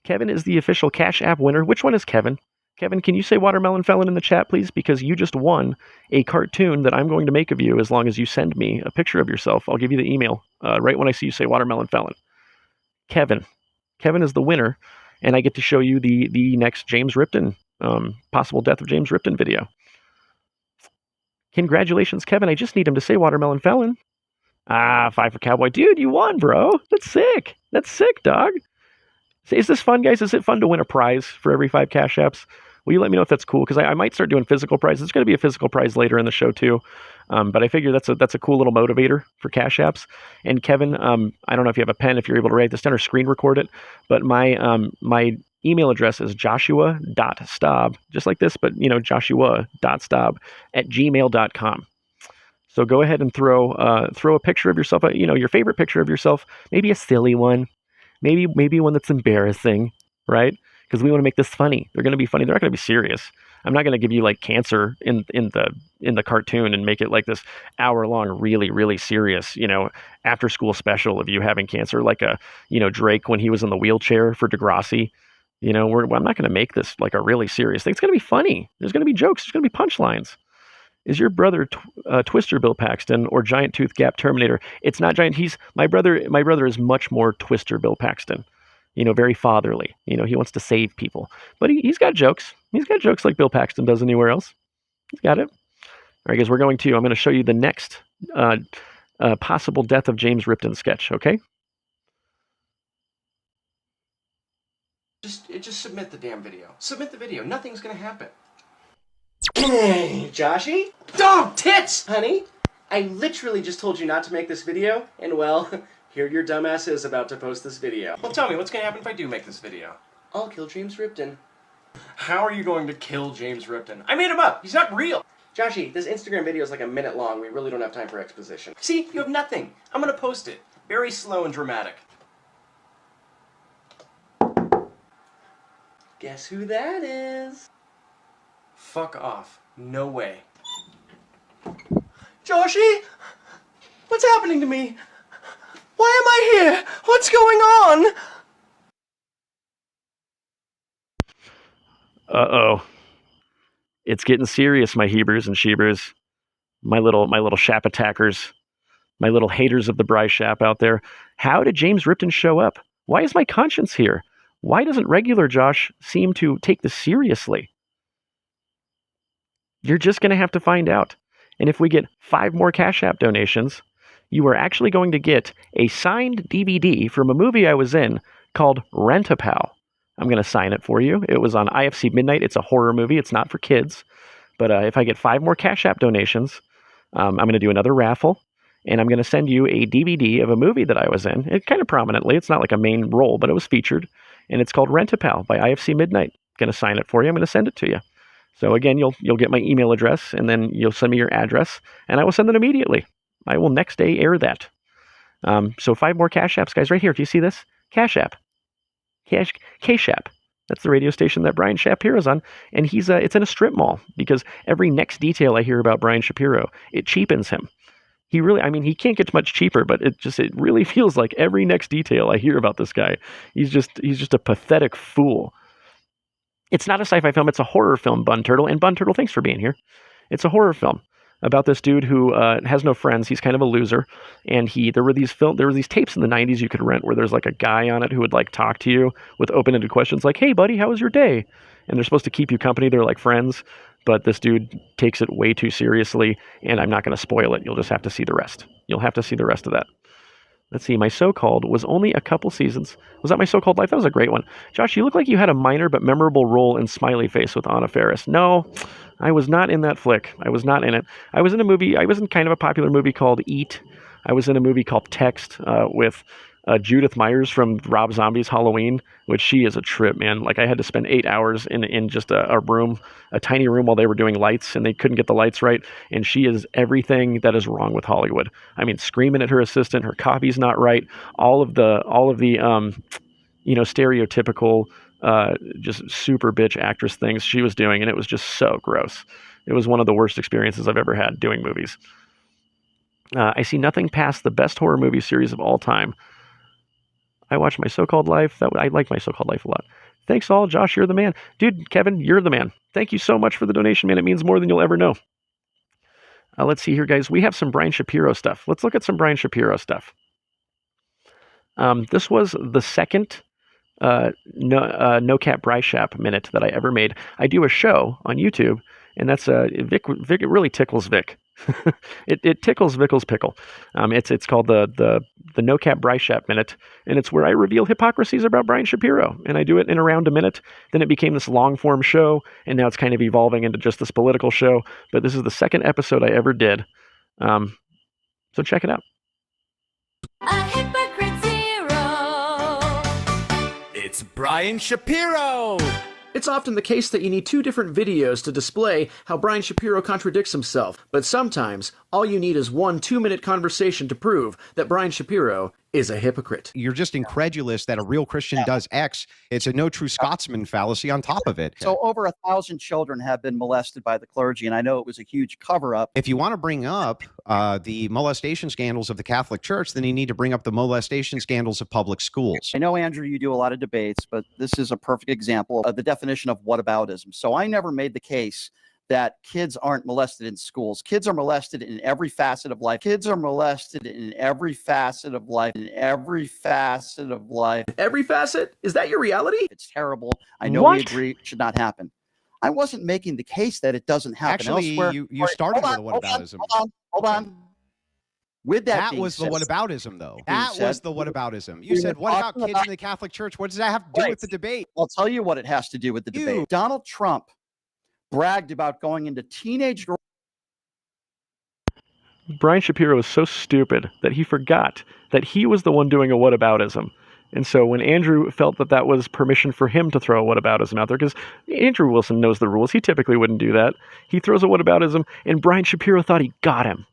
Kevin is the official Cash App winner. Which one is Kevin? Kevin, can you say Watermelon Felon in the chat, please? Because you just won a cartoon that I'm going to make of you as long as you send me a picture of yourself. I'll give you the email right when I see you say Watermelon Felon. Kevin. Kevin is the winner, and I get to show you the next James Ripton, possible death of James Ripton video. Congratulations, Kevin. I just need him to say Watermelon Felon. 5 for Cowboy. Dude, you won, bro. That's sick. That's sick, dog. Is this fun, guys? Is it fun to win a prize for every 5 Cash Apps? Will you let me know if that's cool? Because I might start doing physical prizes. There's going to be a physical prize later in the show, too. But I figure that's a cool little motivator for Cash Apps. And Kevin, I don't know if you have a pen, if you're able to write this down or screen record it. But my email address is joshua.staub, just like this, but, joshua.staub@gmail.com. So go ahead and throw a picture of yourself, your favorite picture of yourself, maybe a silly one, maybe one that's embarrassing, right? Because we want to make this funny. They're going to be funny. They're not going to be serious. I'm not going to give you like cancer in the cartoon and make it like this hour-long, really, really serious, after-school special of you having cancer, like Drake when he was in the wheelchair for Degrassi. I'm not going to make this like a really serious thing. It's going to be funny. There's going to be jokes. There's going to be punchlines. Is your brother Twister Bill Paxton or Giant Tooth Gap Terminator? It's not Giant. My brother is much more Twister Bill Paxton. Very fatherly. He wants to save people. But he's got jokes. He's got jokes like Bill Paxton does anywhere else. He's got it. All right, guys, I'm going to show you the next possible death of James Ripton sketch, okay? Just submit the damn video. Submit the video. Nothing's gonna happen. Hey, Joshy? Dog tits! Honey, I literally just told you not to make this video, and well, here your dumbass is about to post this video. Well, tell me, what's gonna happen if I do make this video? I'll kill James Ripton. How are you going to kill James Ripton? I made him up! He's not real! Joshy, this Instagram video is like a minute long. We really don't have time for exposition. See? You have nothing. I'm gonna post it. Very slow and dramatic. Guess who that is? Fuck off. No way. Joshy? What's happening to me? Why am I here? What's going on? Uh-oh. It's getting serious, my Hebers and Shebers. My little Shap attackers. My little haters of the BRISHAP out there. How did James Ripton show up? Why is my conscience here? Why doesn't regular Josh seem to take this seriously? You're just going to have to find out. And if we get 5 more Cash App donations, you are actually going to get a signed DVD from a movie I was in called Rent-A-Pal. I'm going to sign it for you. It was on IFC Midnight. It's a horror movie. It's not for kids. But if I get 5 more Cash App donations, I'm going to do another raffle. And I'm going to send you a DVD of a movie that I was in. It kind of prominently. It's not like a main role, but it was featured. And it's called Rent-A-Pal by IFC Midnight. Going to sign it for you. I'm going to send it to you. So again, you'll get my email address, and then you'll send me your address, and I will send it immediately. I will next day air that. So 5 more Cash Apps, guys, right here. Do you see this? Cash App. CASHAPP. That's the radio station that Brian Shapiro is on, and it's in a strip mall, because every next detail I hear about Brian Shapiro, it cheapens him. He can't get much cheaper, but it really feels like every next detail I hear about this guy, he's just a pathetic fool. It's not a sci-fi film. It's a horror film, Bun Turtle. And Bun Turtle, thanks for being here. It's a horror film. about this dude who has no friends. He's kind of a loser, and there were these tapes in the '90s you could rent where there's like a guy on it who would like talk to you with open-ended questions like, "Hey, buddy, how was your day?" And they're supposed to keep you company. They're like friends, but this dude takes it way too seriously, and I'm not going to spoil it. You'll just have to see the rest. You'll have to see the rest of that. Let's see, My So-Called was only a couple seasons. Was that My So-Called Life? That was a great one. Josh, you look like you had a minor but memorable role in Smiley Face with Anna Faris. No, I was not in that flick. I was not in it. I was in kind of a popular movie called Eat. I was in a movie called Text with Judith Myers from Rob Zombie's Halloween, which she is a trip, man. Like, I had to spend 8 hours in just a room, a tiny room, while they were doing lights, and they couldn't get the lights right. And she is everything that is wrong with Hollywood. I mean, screaming at her assistant, her coffee's not right, all of the stereotypical, just super bitch actress things she was doing, and it was just so gross. It was one of the worst experiences I've ever had doing movies. I see nothing past the best horror movie series of all time. I watched My So-Called Life. I like My So-Called Life a lot. Thanks all. Josh, you're the man. Dude, Kevin, you're the man. Thank you so much for the donation, man. It means more than you'll ever know. Let's see here, guys. We have some Brian Shapiro stuff. Let's look at some Brian Shapiro stuff. This was the second No-Cap BRISHAP minute that I ever made. I do a show on YouTube, and that's Vic. It really tickles Vic. it tickles Vickles pickle. It's called the No-Cap BRISHAP minute, and it's where I reveal hypocrisies about Brian Shapiro, and I do it in around a minute. Then it became this long form show, and now it's kind of evolving into just this political show. But this is the second episode I ever did, so check it out. A hypocrite zero. It's Brian Shapiro! It's often the case that you need two different videos to display how Brian Shapiro contradicts himself, but sometimes all you need is one 2-minute conversation to prove that Brian Shapiro is a hypocrite. You're just incredulous that a real Christian does X. It's a no true Scotsman fallacy on top of it. So over 1,000 children have been molested by the clergy, and I know it was a huge cover-up. If you want to bring up the molestation scandals of the Catholic Church, then you need to bring up the molestation scandals of public schools. I know, Andrew, you do a lot of debates, but this is a perfect example of the definition of whataboutism. So I never made the case that kids aren't molested in schools. Kids are molested in every facet of life. Kids are molested in every facet of life. In every facet of life. Every facet? Is that your reality? It's terrible. I know we agree it should not happen. I wasn't making the case that it doesn't happen Actually, elsewhere. you started with a whataboutism. Hold on. With that being was the said, whataboutism, though. That was the whataboutism. You said, what about kids in the Catholic Church? What does that have to do with the debate? I'll tell you what it has to do with the debate. Donald Trump bragged about going into teenage girls. Brian Shapiro is so stupid that he forgot that he was the one doing a whataboutism. And so when Andrew felt that that was permission for him to throw a whataboutism out there, because Andrew Wilson knows the rules, he typically wouldn't do that. He throws a whataboutism, and Brian Shapiro thought he got him.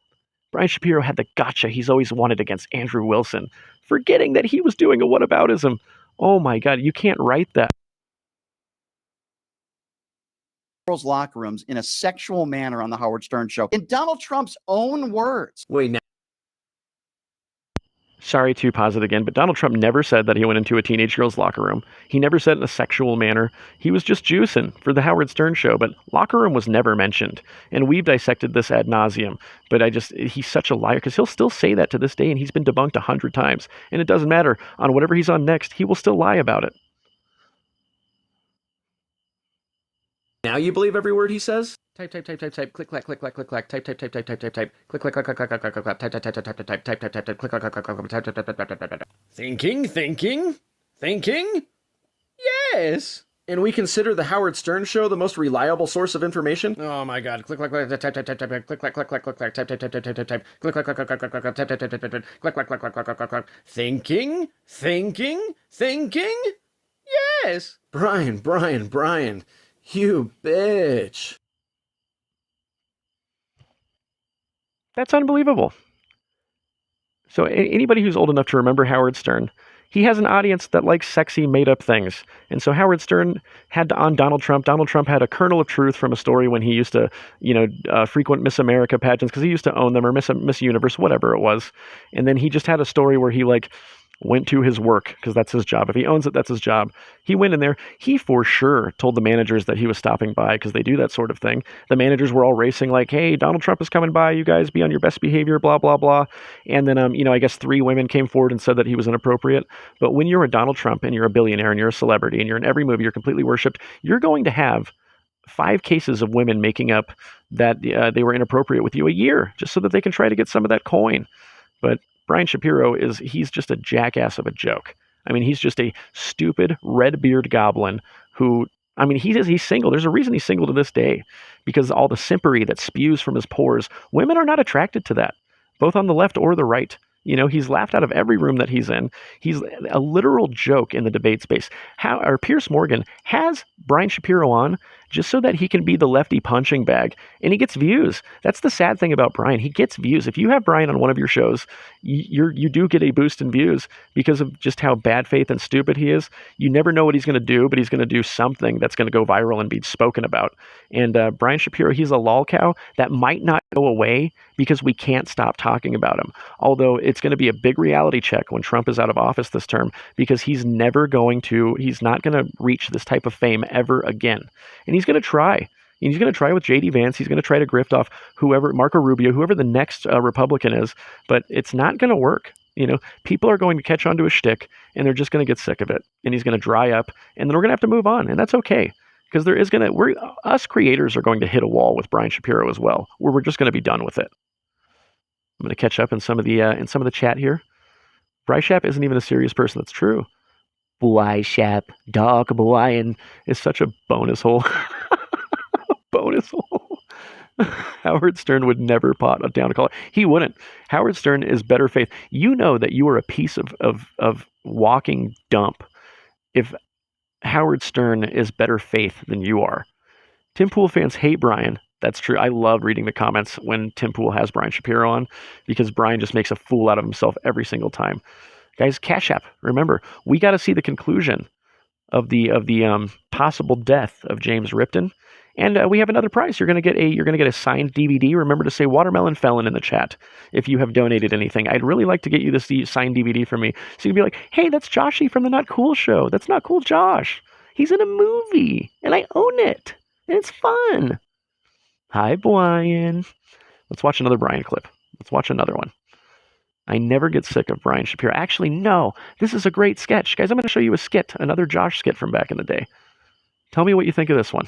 Brian Shapiro had the gotcha he's always wanted against Andrew Wilson, forgetting that he was doing a whataboutism. Oh my God, you can't write that. Girls' locker rooms in a sexual manner on the Howard Stern show. In Donald Trump's own words. Wait, now. Sorry to pause it again, but Donald Trump never said that he went into a teenage girl's locker room. He never said it in a sexual manner. He was just juicing for the Howard Stern show, but locker room was never mentioned. And we've dissected this ad nauseum, but he's such a liar, because he'll still say that to this day, and he's been debunked 100 times. And it doesn't matter. On whatever he's on next, he will still lie about it. Now you believe every word he says? Type, click, clack, click, clack, click, clack, click, clack, type, click, clack, clack, clack, clack, clack, clack, clack, type, type, click, clack, clack, clack, clack. Thinking? Yes. And we consider the Howard Stern show the most reliable source of information? Oh my God. Click, clack, clack, type, click, clack, click, clack, click, clack, type, click, clack, clack, clack, clack, clack, type, click, clack, clack. Thinking? Yes. Brian. You bitch. That's unbelievable. So anybody who's old enough to remember Howard Stern, he has an audience that likes sexy, made-up things. And so Howard Stern had on Donald Trump. Donald Trump had a kernel of truth from a story when he used to, frequent Miss America pageants, because he used to own them, or Miss Universe, whatever it was. And then he just had a story where he, went to his work, because that's his job. If he owns it, that's his job. He went in there. He for sure told the managers that he was stopping by, because they do that sort of thing. The managers were all racing like, hey, Donald Trump is coming by. You guys be on your best behavior, blah, blah, blah. And then, I guess 3 women came forward and said that he was inappropriate. But when you're a Donald Trump and you're a billionaire and you're a celebrity and you're in every movie, you're completely worshipped, you're going to have 5 cases of women making up that they were inappropriate with you a year, just so that they can try to get some of that coin. But Brian Shapiro he's just a jackass of a joke. I mean, he's just a stupid red-beard goblin who, I mean, he's single. There's a reason he's single to this day, because all the simpery that spews from his pores, women are not attracted to that, both on the left or the right. He's laughed out of every room that he's in. He's a literal joke in the debate space. Piers Morgan has Brian Shapiro on just so that he can be the lefty punching bag, and he gets views. That's the sad thing about Brian. He gets views. If you have Brian on one of your shows, you do get a boost in views because of just how bad faith and stupid he is. You never know what he's going to do, but he's going to do something that's going to go viral and be spoken about. And Brian Shapiro, he's a lol cow that might not go away because we can't stop talking about him. Although it's going to be a big reality check when Trump is out of office this term, because he's not going to reach this type of fame ever again. And he's going to try. He's going to try with J.D. Vance. He's going to try to grift off Marco Rubio, whoever the next Republican is, but it's not going to work. People are going to catch on to his shtick, and they're just going to get sick of it. And he's going to dry up, and then we're going to have to move on, and that's okay. Because us creators are going to hit a wall with Brian Shapiro as well, where we're just going to be done with it. I'm going to catch up in some of the chat here. BRISHAP isn't even a serious person. That's true. BRISHAP, dog Hawaiian is such a bonus hole. Bonus hole. Howard Stern would never pot down a caller. He wouldn't. Howard Stern is better faith. You know that you are a piece of walking dump if Howard Stern is better faith than you are. Tim Pool fans hate Brian. That's true. I love reading the comments when Tim Pool has Brian Shapiro on, because Brian just makes a fool out of himself every single time. Guys, CASHAPP. Remember, we got to see the conclusion of the possible death of James Ripton, and we have another prize. You're gonna get a signed DVD. Remember to say Watermelon Felon in the chat if you have donated anything. I'd really like to get you this signed DVD from me, so you can be like, hey, that's Joshy from the Not Cool show. That's Not Cool Josh. He's in a movie, and I own it, and it's fun. Hi, Brian. Let's watch another Brian clip. Let's watch another one. I never get sick of Brian Shapiro. Actually, no. This is a great sketch. Guys, I'm going to show you a skit, another Josh skit from back in the day. Tell me what you think of this one.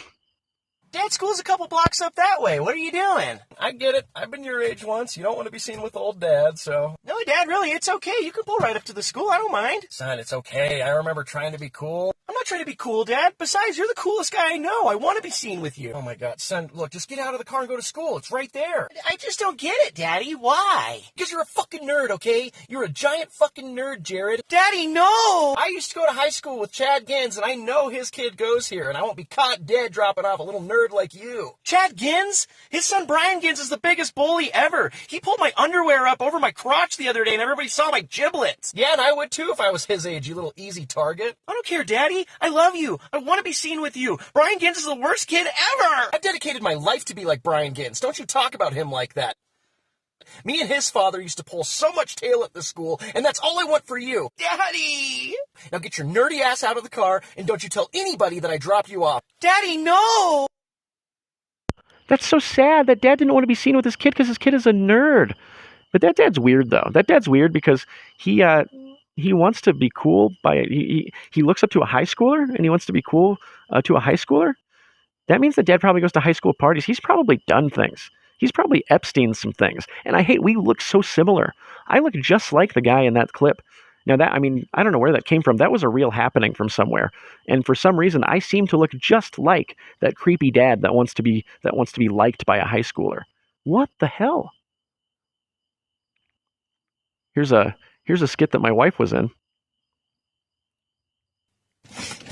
Dad, school's a couple blocks up that way. What are you doing? I get it. I've been your age once. You don't want to be seen with old Dad, so... No, Dad, really, it's okay. You can pull right up to the school. I don't mind. Son, it's okay. I remember trying to be cool. I'm not trying to be cool, Dad. Besides, you're the coolest guy I know. I want to be seen with you. Oh, my God. Son, look, just get out of the car and go to school. It's right there. I just don't get it, Daddy. Why? Because you're a fucking nerd, okay? You're a giant fucking nerd, Jared. Daddy, no! I used to go to high school with Chad Gins, and I know his kid goes here, and I won't be caught dead dropping off a little nerd like you. Chad Gins? His son Brian Gins is the biggest bully ever. He pulled my underwear up over my crotch the other day, and everybody saw my giblets. Yeah, and I would too if I was his age, you little easy target. I don't care, Daddy. I love you. I want to be seen with you. Brian Gins is the worst kid ever. I've dedicated my life to be like Brian Gins. Don't you talk about him like that. Me and his father used to pull so much tail at the school, and that's all I want for you. Daddy! Now get your nerdy ass out of the car, and don't you tell anybody that I dropped you off. Daddy, no! That's so sad that Dad didn't want to be seen with his kid because his kid is a nerd. But that Dad's weird, though. That Dad's weird because he wants to be cool he looks up to a high schooler, and he wants to be cool to a high schooler. That means that Dad probably goes to high school parties. He's probably done things. He's probably Epsteined some things. And we look so similar. I look just like the guy in that clip. Now I don't know where that came from. That was a real happening from somewhere. And for some reason, I seem to look just like that creepy dad that wants to be liked by a high schooler. What the hell? Here's a skit that my wife was in.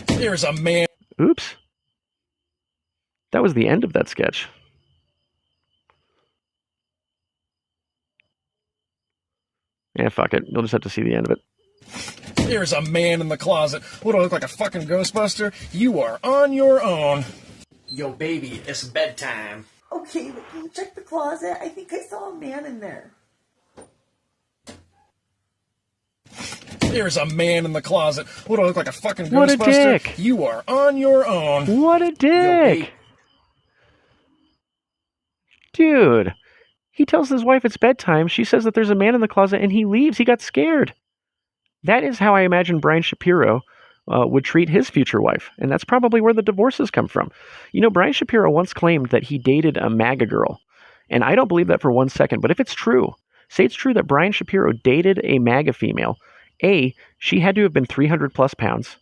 There's a man. Oops. That was the end of that sketch. Yeah, fuck it. You'll just have to see the end of it. There's a man in the closet. What, do I look like a fucking Ghostbuster? You are on your own. Yo, baby, it's bedtime. Okay, but can you check the closet? I think I saw a man in there. There's a man in the closet. What, do I look like a fucking What a Ghostbuster? dick. You are on your own. What a dick. Dude, he tells his wife it's bedtime. She says that there's a man in the closet, and he leaves. He got scared. That is how I imagine Brian Shapiro would treat his future wife, and that's probably where the divorces come from. You know, Brian Shapiro once claimed that he dated a MAGA girl, and I don't believe that for 1 second, but if it's true, say it's true that Brian Shapiro dated a MAGA female, A, she had to have been 300 plus pounds.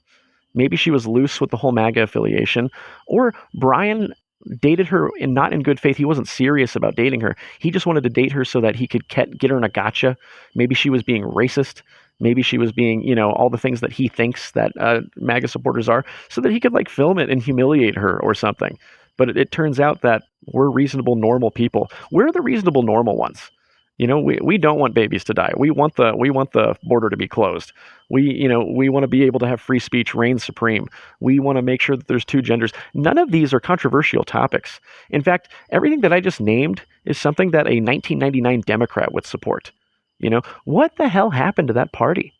Maybe she was loose with the whole MAGA affiliation, or Brian dated her and not in good faith. He wasn't serious about dating her. He just wanted to date her so that he could get her in a gotcha. Maybe she was being racist. Maybe she was being, you know, all the things that he thinks that MAGA supporters are, so that he could like film it and humiliate her or something. But it turns out that we're reasonable, normal people. We're the reasonable, normal ones. You know, we don't want babies to die. We want the border to be closed. We want to be able to have free speech reign supreme. We want to make sure that there's two genders. None of these are controversial topics. In fact, everything that I just named is something that a 1999 Democrat would support. You know, what the hell happened to that party?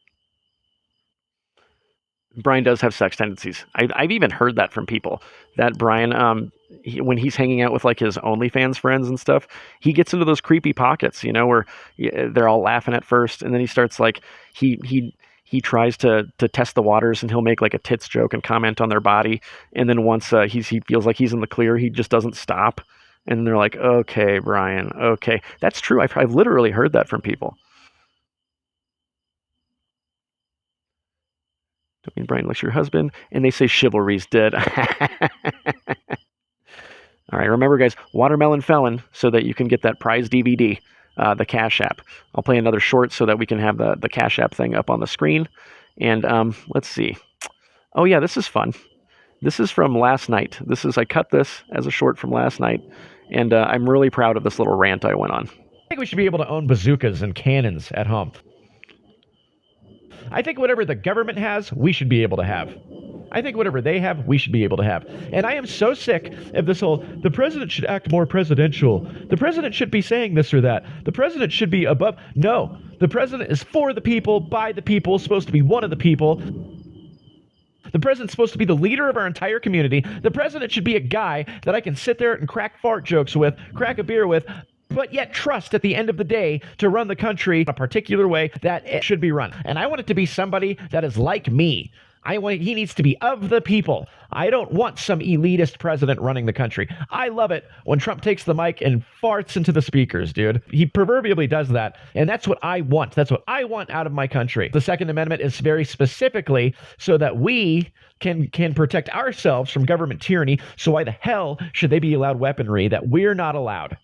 Brian does have sex tendencies. I've even heard that from people, that Brian, when he's hanging out with like his OnlyFans friends and stuff, he gets into those creepy pockets, you know, where they're all laughing at first, and then he starts like, he tries to test the waters, and he'll make like a tits joke and comment on their body, and then once he feels like he's in the clear, he just doesn't stop, and they're like, okay, Brian, okay. That's true. I've literally heard that from people. Don't mean Brian likes your husband, and they say chivalry's dead. All right, remember, guys, Watermelon Felon, so that you can get that prize DVD, the Cash App. I'll play another short so that we can have the Cash App thing up on the screen. And let's see. Oh, yeah, this is fun. This is from last night. I cut this as a short from last night, and I'm really proud of this little rant I went on. I think we should be able to own bazookas and cannons at home. I think whatever the government has, we should be able to have. I think whatever they have, we should be able to have. And I am so sick of this whole, the president should act more presidential. The president should be saying this or that. The president should be above. No, the president is for the people, by the people, supposed to be one of the people. The president's supposed to be the leader of our entire community. The president should be a guy that I can sit there and crack fart jokes with, crack a beer with, but yet trust at the end of the day to run the country a particular way that it should be run. And I want it to be somebody that is like me. He needs to be of the people. I don't want some elitist president running the country. I love it when Trump takes the mic and farts into the speakers, dude. He proverbially does that, and that's what I want. That's what I want out of my country. The Second Amendment is very specifically so that we can protect ourselves from government tyranny. So why the hell should they be allowed weaponry that we're not allowed?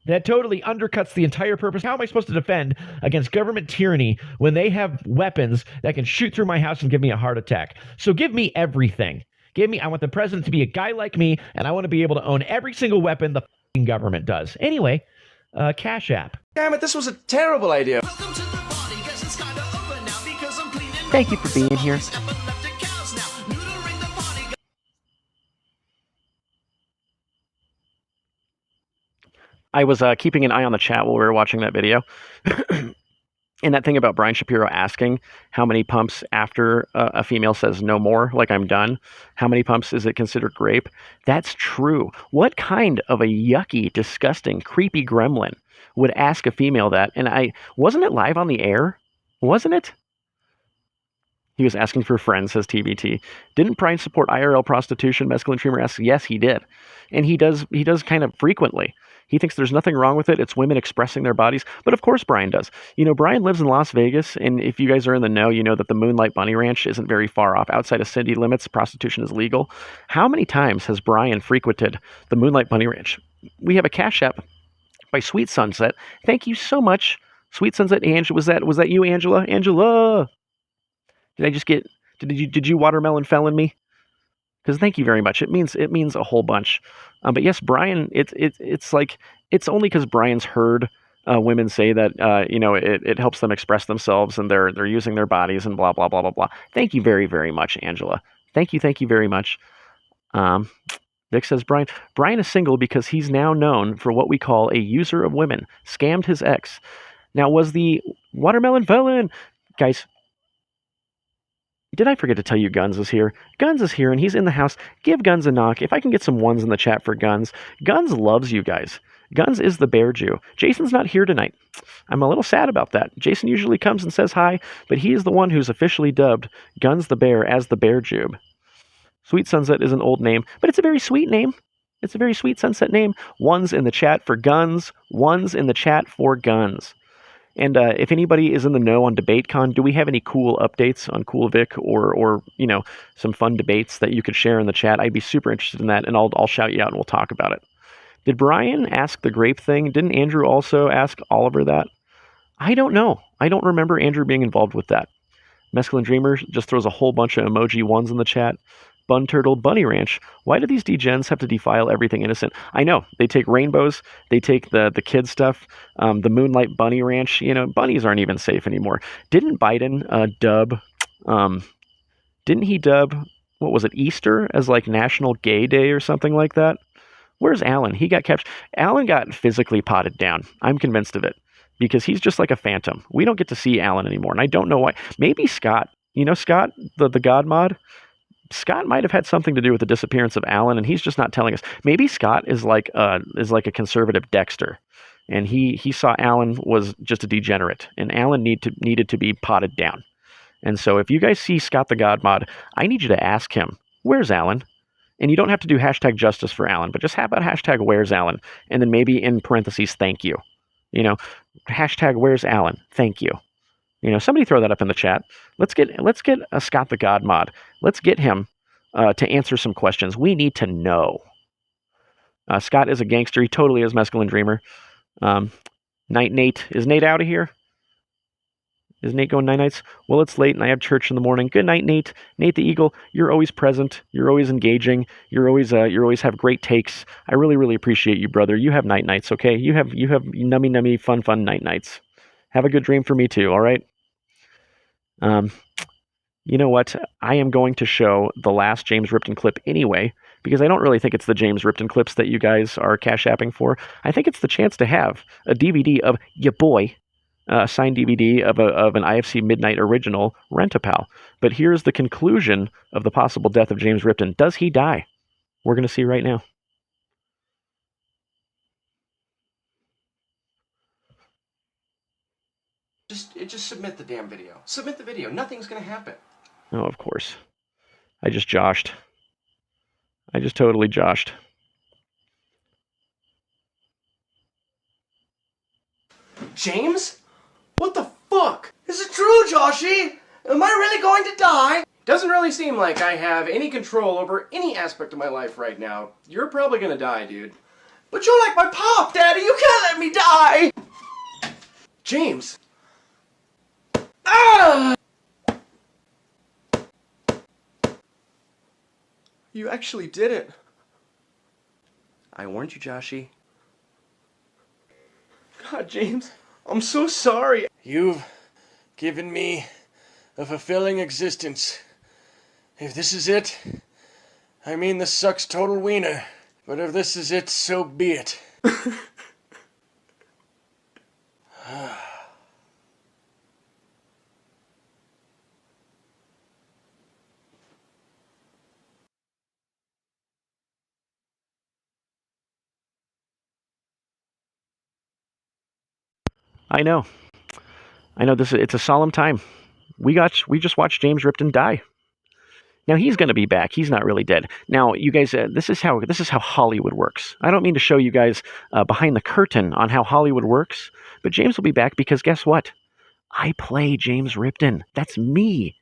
That totally undercuts the entire purpose. How am I supposed to defend against government tyranny when they have weapons that can shoot through my house and give me a heart attack? So give me everything. I want the president to be a guy like me, and I want to be able to own every single weapon the f***ing government does. Anyway, Cash App. Damn it, this was a terrible idea. Thank you for being here. I was keeping an eye on the chat while we were watching that video. And that thing about Brian Shapiro asking how many pumps after a female says no more, like I'm done, how many pumps is it considered rape? That's true. What kind of a yucky, disgusting, creepy gremlin would ask a female that? And wasn't it live on the air? Wasn't it? He was asking for friends, says TBT. Didn't Brian support IRL prostitution? Mescaline Dreamer asks, yes, he did. And he does kind of frequently. He thinks there's nothing wrong with it. It's women expressing their bodies. But of course Brian does. You know, Brian lives in Las Vegas, and if you guys are in the know, you know that the Moonlight Bunny Ranch isn't very far off. Outside of city limits, prostitution is legal. How many times has Brian frequented the Moonlight Bunny Ranch? We have a Cash App by Sweet Sunset. Thank you so much, Sweet Sunset. Was that you, Angela? Angela! Did you watermelon felon me? Because thank you very much. It means a whole bunch. But yes, Brian, it's like, it's only because Brian's heard women say that it helps them express themselves, and they're using their bodies and blah blah blah blah blah. Thank you very very much, Angela. Thank you very much. Vic says Brian is single because he's now known for what we call a user of women. Scammed his ex. Now, was the watermelon felon, guys? Did I forget to tell you Guns is here? Guns is here, and he's in the house. Give Guns a knock. If I can get some ones in the chat for Guns. Guns loves you guys. Guns is the Bear Jew. Jason's not here tonight. I'm a little sad about that. Jason usually comes and says hi, but he is the one who's officially dubbed Guns the Bear as the Bear Jew. Sweet Sunset is an old name, but it's a very sweet name. It's a very sweet sunset name. Ones in the chat for Guns. Ones in the chat for Guns. And if anybody is in the know on DebateCon, do we have any cool updates on Cool Vic or you know, some fun debates that you could share in the chat? I'd be super interested in that, and I'll shout you out and we'll talk about it. Did Brian ask the grape thing? Didn't Andrew also ask Oliver that? I don't know. I don't remember Andrew being involved with that. Mescaline Dreamer just throws a whole bunch of emoji ones in the chat. Bun Turtle, Bunny Ranch. Why do these degens have to defile everything innocent? I know. They take rainbows. They take the kid stuff. The Moonlight Bunny Ranch. You know, bunnies aren't even safe anymore. Didn't Biden dub... didn't he dub, what was it, Easter as like National Gay Day or something like that? Where's Alan? He got captured. Alan got physically potted down. I'm convinced of it. Because he's just like a phantom. We don't get to see Alan anymore. And I don't know why. Maybe Scott. You know Scott, the God mod? Scott might have had something to do with the disappearance of Alan, and he's just not telling us. Maybe Scott is like a conservative Dexter, and he saw Alan was just a degenerate, and Alan needed to be potted down. And so if you guys see Scott the God mod, I need you to ask him, where's Alan? And you don't have to do hashtag justice for Alan, but just how about hashtag where's Alan? And then maybe in parentheses, thank you. You know, hashtag where's Alan? Thank you. You know, somebody throw that up in the chat. Let's get a Scott the God mod. Let's get him to answer some questions. We need to know. Scott is a gangster. He totally is Mescaline Dreamer. Nate. Is Nate out of here? Is Nate going nights? Well, it's late and I have church in the morning. Good night, Nate. Nate the Eagle, you're always present. You're always engaging. You always have great takes. I really, really appreciate you, brother. You have nights, okay? You have nummy, fun nights. Have a good dream for me too, all right? You know what? I am going to show the last James Ripton clip anyway, because I don't really think it's the James Ripton clips that you guys are cash apping for. I think it's the chance to have a DVD of ya boy, signed DVD of an IFC Midnight original, Rent-A-Pal. But here's the conclusion of the possible death of James Ripton. Does he die? We're going to see right now. Just submit the damn video. Submit the video. Nothing's gonna happen. Oh, of course. I just joshed. I just totally joshed. James? What the fuck? Is it true, Joshy? Am I really going to die? Doesn't really seem like I have any control over any aspect of my life right now. You're probably gonna die, dude. But you're like my pop, Daddy. You can't let me die! James. Ah! You actually did it. I warned you, Joshy. God, James, I'm so sorry. You've given me a fulfilling existence. If this is it, I mean this sucks total wiener. But if this is it, so be it. I know it's a solemn time. We just watched James Ripton die. Now he's going to be back. He's not really dead. Now you guys, this is how Hollywood works. I don't mean to show you guys behind the curtain on how Hollywood works, but James will be back because guess what? I play James Ripton. That's me,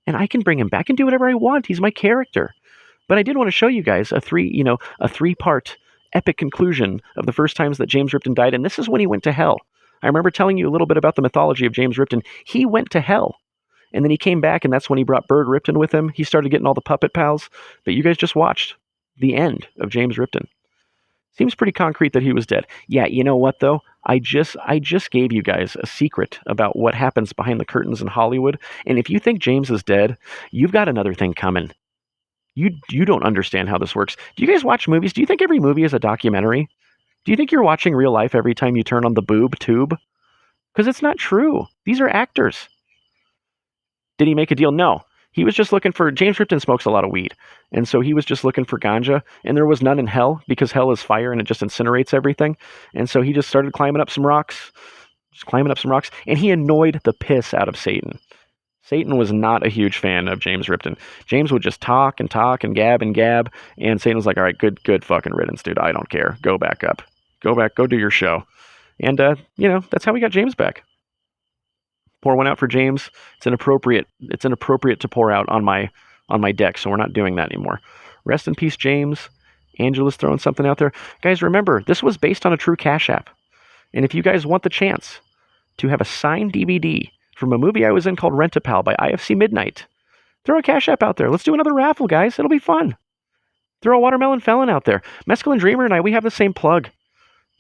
and I can bring him back and do whatever I want. He's my character. But I did want to show you guys a three-part epic conclusion of the first times that James Ripton died, and this is when he went to hell. I remember telling you a little bit about the mythology of James Ripton. He went to hell, and then he came back, and that's when he brought Bird Ripton with him. He started getting all the puppet pals, but you guys just watched the end of James Ripton. Seems pretty concrete that he was dead. Yeah, you know what, though? I just gave you guys a secret about what happens behind the curtains in Hollywood, and if you think James is dead, you've got another thing coming. You don't understand how this works. Do you guys watch movies? Do you think every movie is a documentary? Do you think you're watching real life every time you turn on the boob tube? Because it's not true. These are actors. Did he make a deal? No. He was just looking for, James Ripton smokes a lot of weed, and so he was just looking for ganja, and there was none in hell, because hell is fire and it just incinerates everything. And so he just started climbing up some rocks, and he annoyed the piss out of Satan. Satan was not a huge fan of James Ripton. James would just talk and gab, and Satan was like, all right, good fucking riddance, dude. I don't care. Go back up. Go do your show. And, that's how we got James back. Pour one out for James. It's inappropriate to pour out on my deck, so we're not doing that anymore. Rest in peace, James. Angela's throwing something out there. Guys, remember, this was based on a true Cash App. And if you guys want the chance to have a signed DVD from a movie I was in called Rent-A-Pal by IFC Midnight, throw a Cash App out there. Let's do another raffle, guys. It'll be fun. Throw a Watermelon Felon out there. Mescaline Dreamer and I, we have the same plug.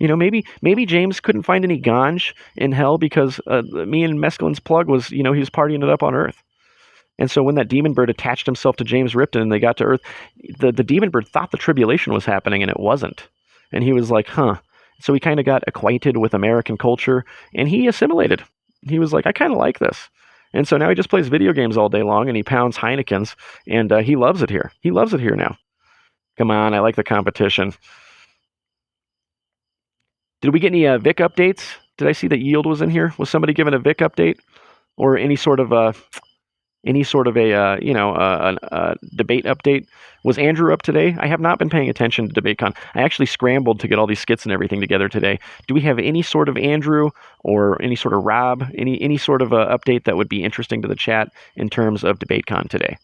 Maybe James couldn't find any ganj in hell because me and Mescaline's plug was, he was partying it up on Earth. And so when that demon bird attached himself to James Ripton and they got to Earth, the demon bird thought the tribulation was happening and it wasn't. And he was like, huh. So he kind of got acquainted with American culture and he assimilated. He was like, I kind of like this. And so now he just plays video games all day long and he pounds Heinekens and he loves it here. He loves it here now. Come on, I like the competition. Did we get any Vic updates? Did I see that Yield was in here? Was somebody giving a Vic update or any sort of a debate update? Was Andrew up today? I have not been paying attention to DebateCon. I actually scrambled to get all these skits and everything together today. Do we have any sort of Andrew or any sort of Rob, any sort of update that would be interesting to the chat in terms of DebateCon today?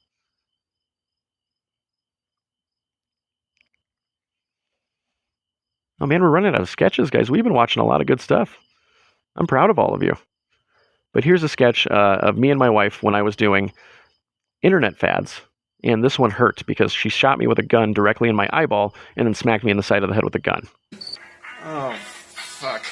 Oh man, we're running out of sketches, guys. We've been watching a lot of good stuff. I'm proud of all of you. But here's a sketch of me and my wife when I was doing internet fads. And this one hurt because she shot me with a gun directly in my eyeball and then smacked me in the side of the head with a gun. Oh, fuck.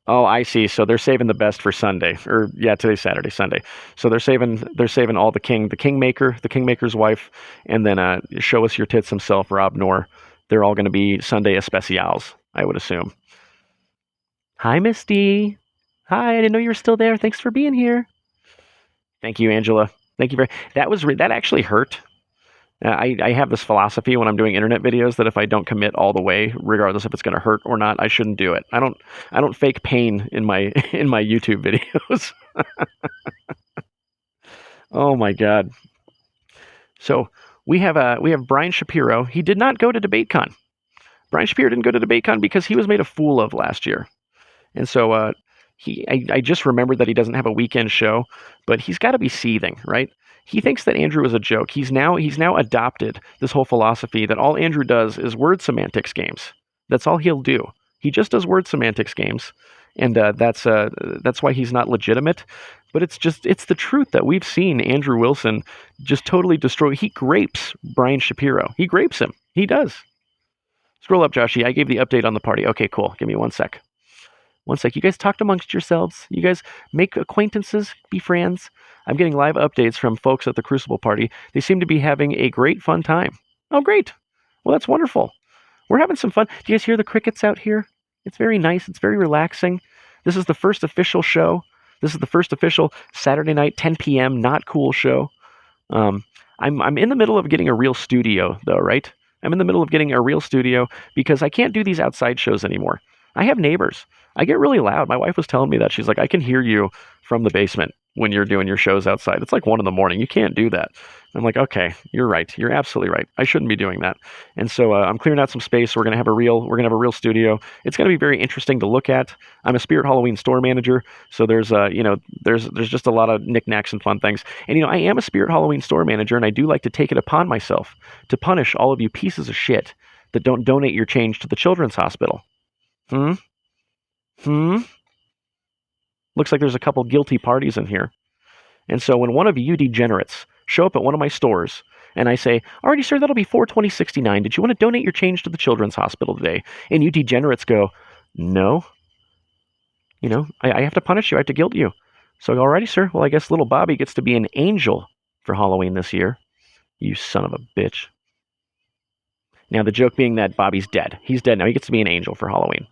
Oh, I see. So they're saving the best for Sunday, or yeah, today's Saturday, Sunday. So they're saving all the Kingmaker's wife, and then show us your tits himself, Rob Knorr. They're all going to be Sunday especials, I would assume. Hi, Misty. Hi, I didn't know you were still there. Thanks for being here. Thank you, Angela. Thank you very. That actually hurt. I have this philosophy when I'm doing internet videos that if I don't commit all the way, regardless if it's going to hurt or not, I shouldn't do it. I don't fake pain in my YouTube videos. Oh my God. So we have Brian Shapiro. He did not go to DebateCon. Brian Shapiro didn't go to DebateCon because he was made a fool of last year. And so I just remembered that he doesn't have a weekend show, but he's got to be seething, right? He thinks that Andrew is a joke. He's now adopted this whole philosophy that all Andrew does is word semantics games. That's all he'll do. He just does word semantics games, and that's why he's not legitimate. But it's the truth that we've seen Andrew Wilson just totally destroy. He grapes Brian Shapiro. He grapes him. He does. Scroll up, Joshy. I gave the update on the party. Okay, cool. Give me 1 sec. 1 sec. You guys talked amongst yourselves. You guys make acquaintances, be friends. I'm getting live updates from folks at the Crucible party. They seem to be having a great fun time. Oh, great. Well, that's wonderful. We're having some fun. Do you guys hear the crickets out here? It's very nice. It's very relaxing. This is the first official show. This is the first official Saturday night, 10 p.m. Notkewl show. I'm in the middle of getting a real studio, though, right? I'm in the middle of getting a real studio because I can't do these outside shows anymore. I have neighbors. I get really loud. My wife was telling me that. She's like, I can hear you from the basement when you're doing your shows outside. It's like 1 a.m. You can't do that. I'm like, okay, you're right. You're absolutely right. I shouldn't be doing that. And so I'm clearing out some space. We're gonna have a real studio. It's gonna be very interesting to look at. I'm a Spirit Halloween store manager, so there's just a lot of knickknacks and fun things. And I am a Spirit Halloween store manager, and I do like to take it upon myself to punish all of you pieces of shit that don't donate your change to the children's hospital. Looks like there's a couple guilty parties in here. And so when one of you degenerates show up at one of my stores and I say, alrighty, sir, that'll be $420.69. Did you want to donate your change to the children's hospital today? And you degenerates go, no. I have to punish you. I have to guilt you. So, alrighty, sir. Well, I guess little Bobby gets to be an angel for Halloween this year. You son of a bitch. Now, the joke being that Bobby's dead. He's dead now. He gets to be an angel for Halloween.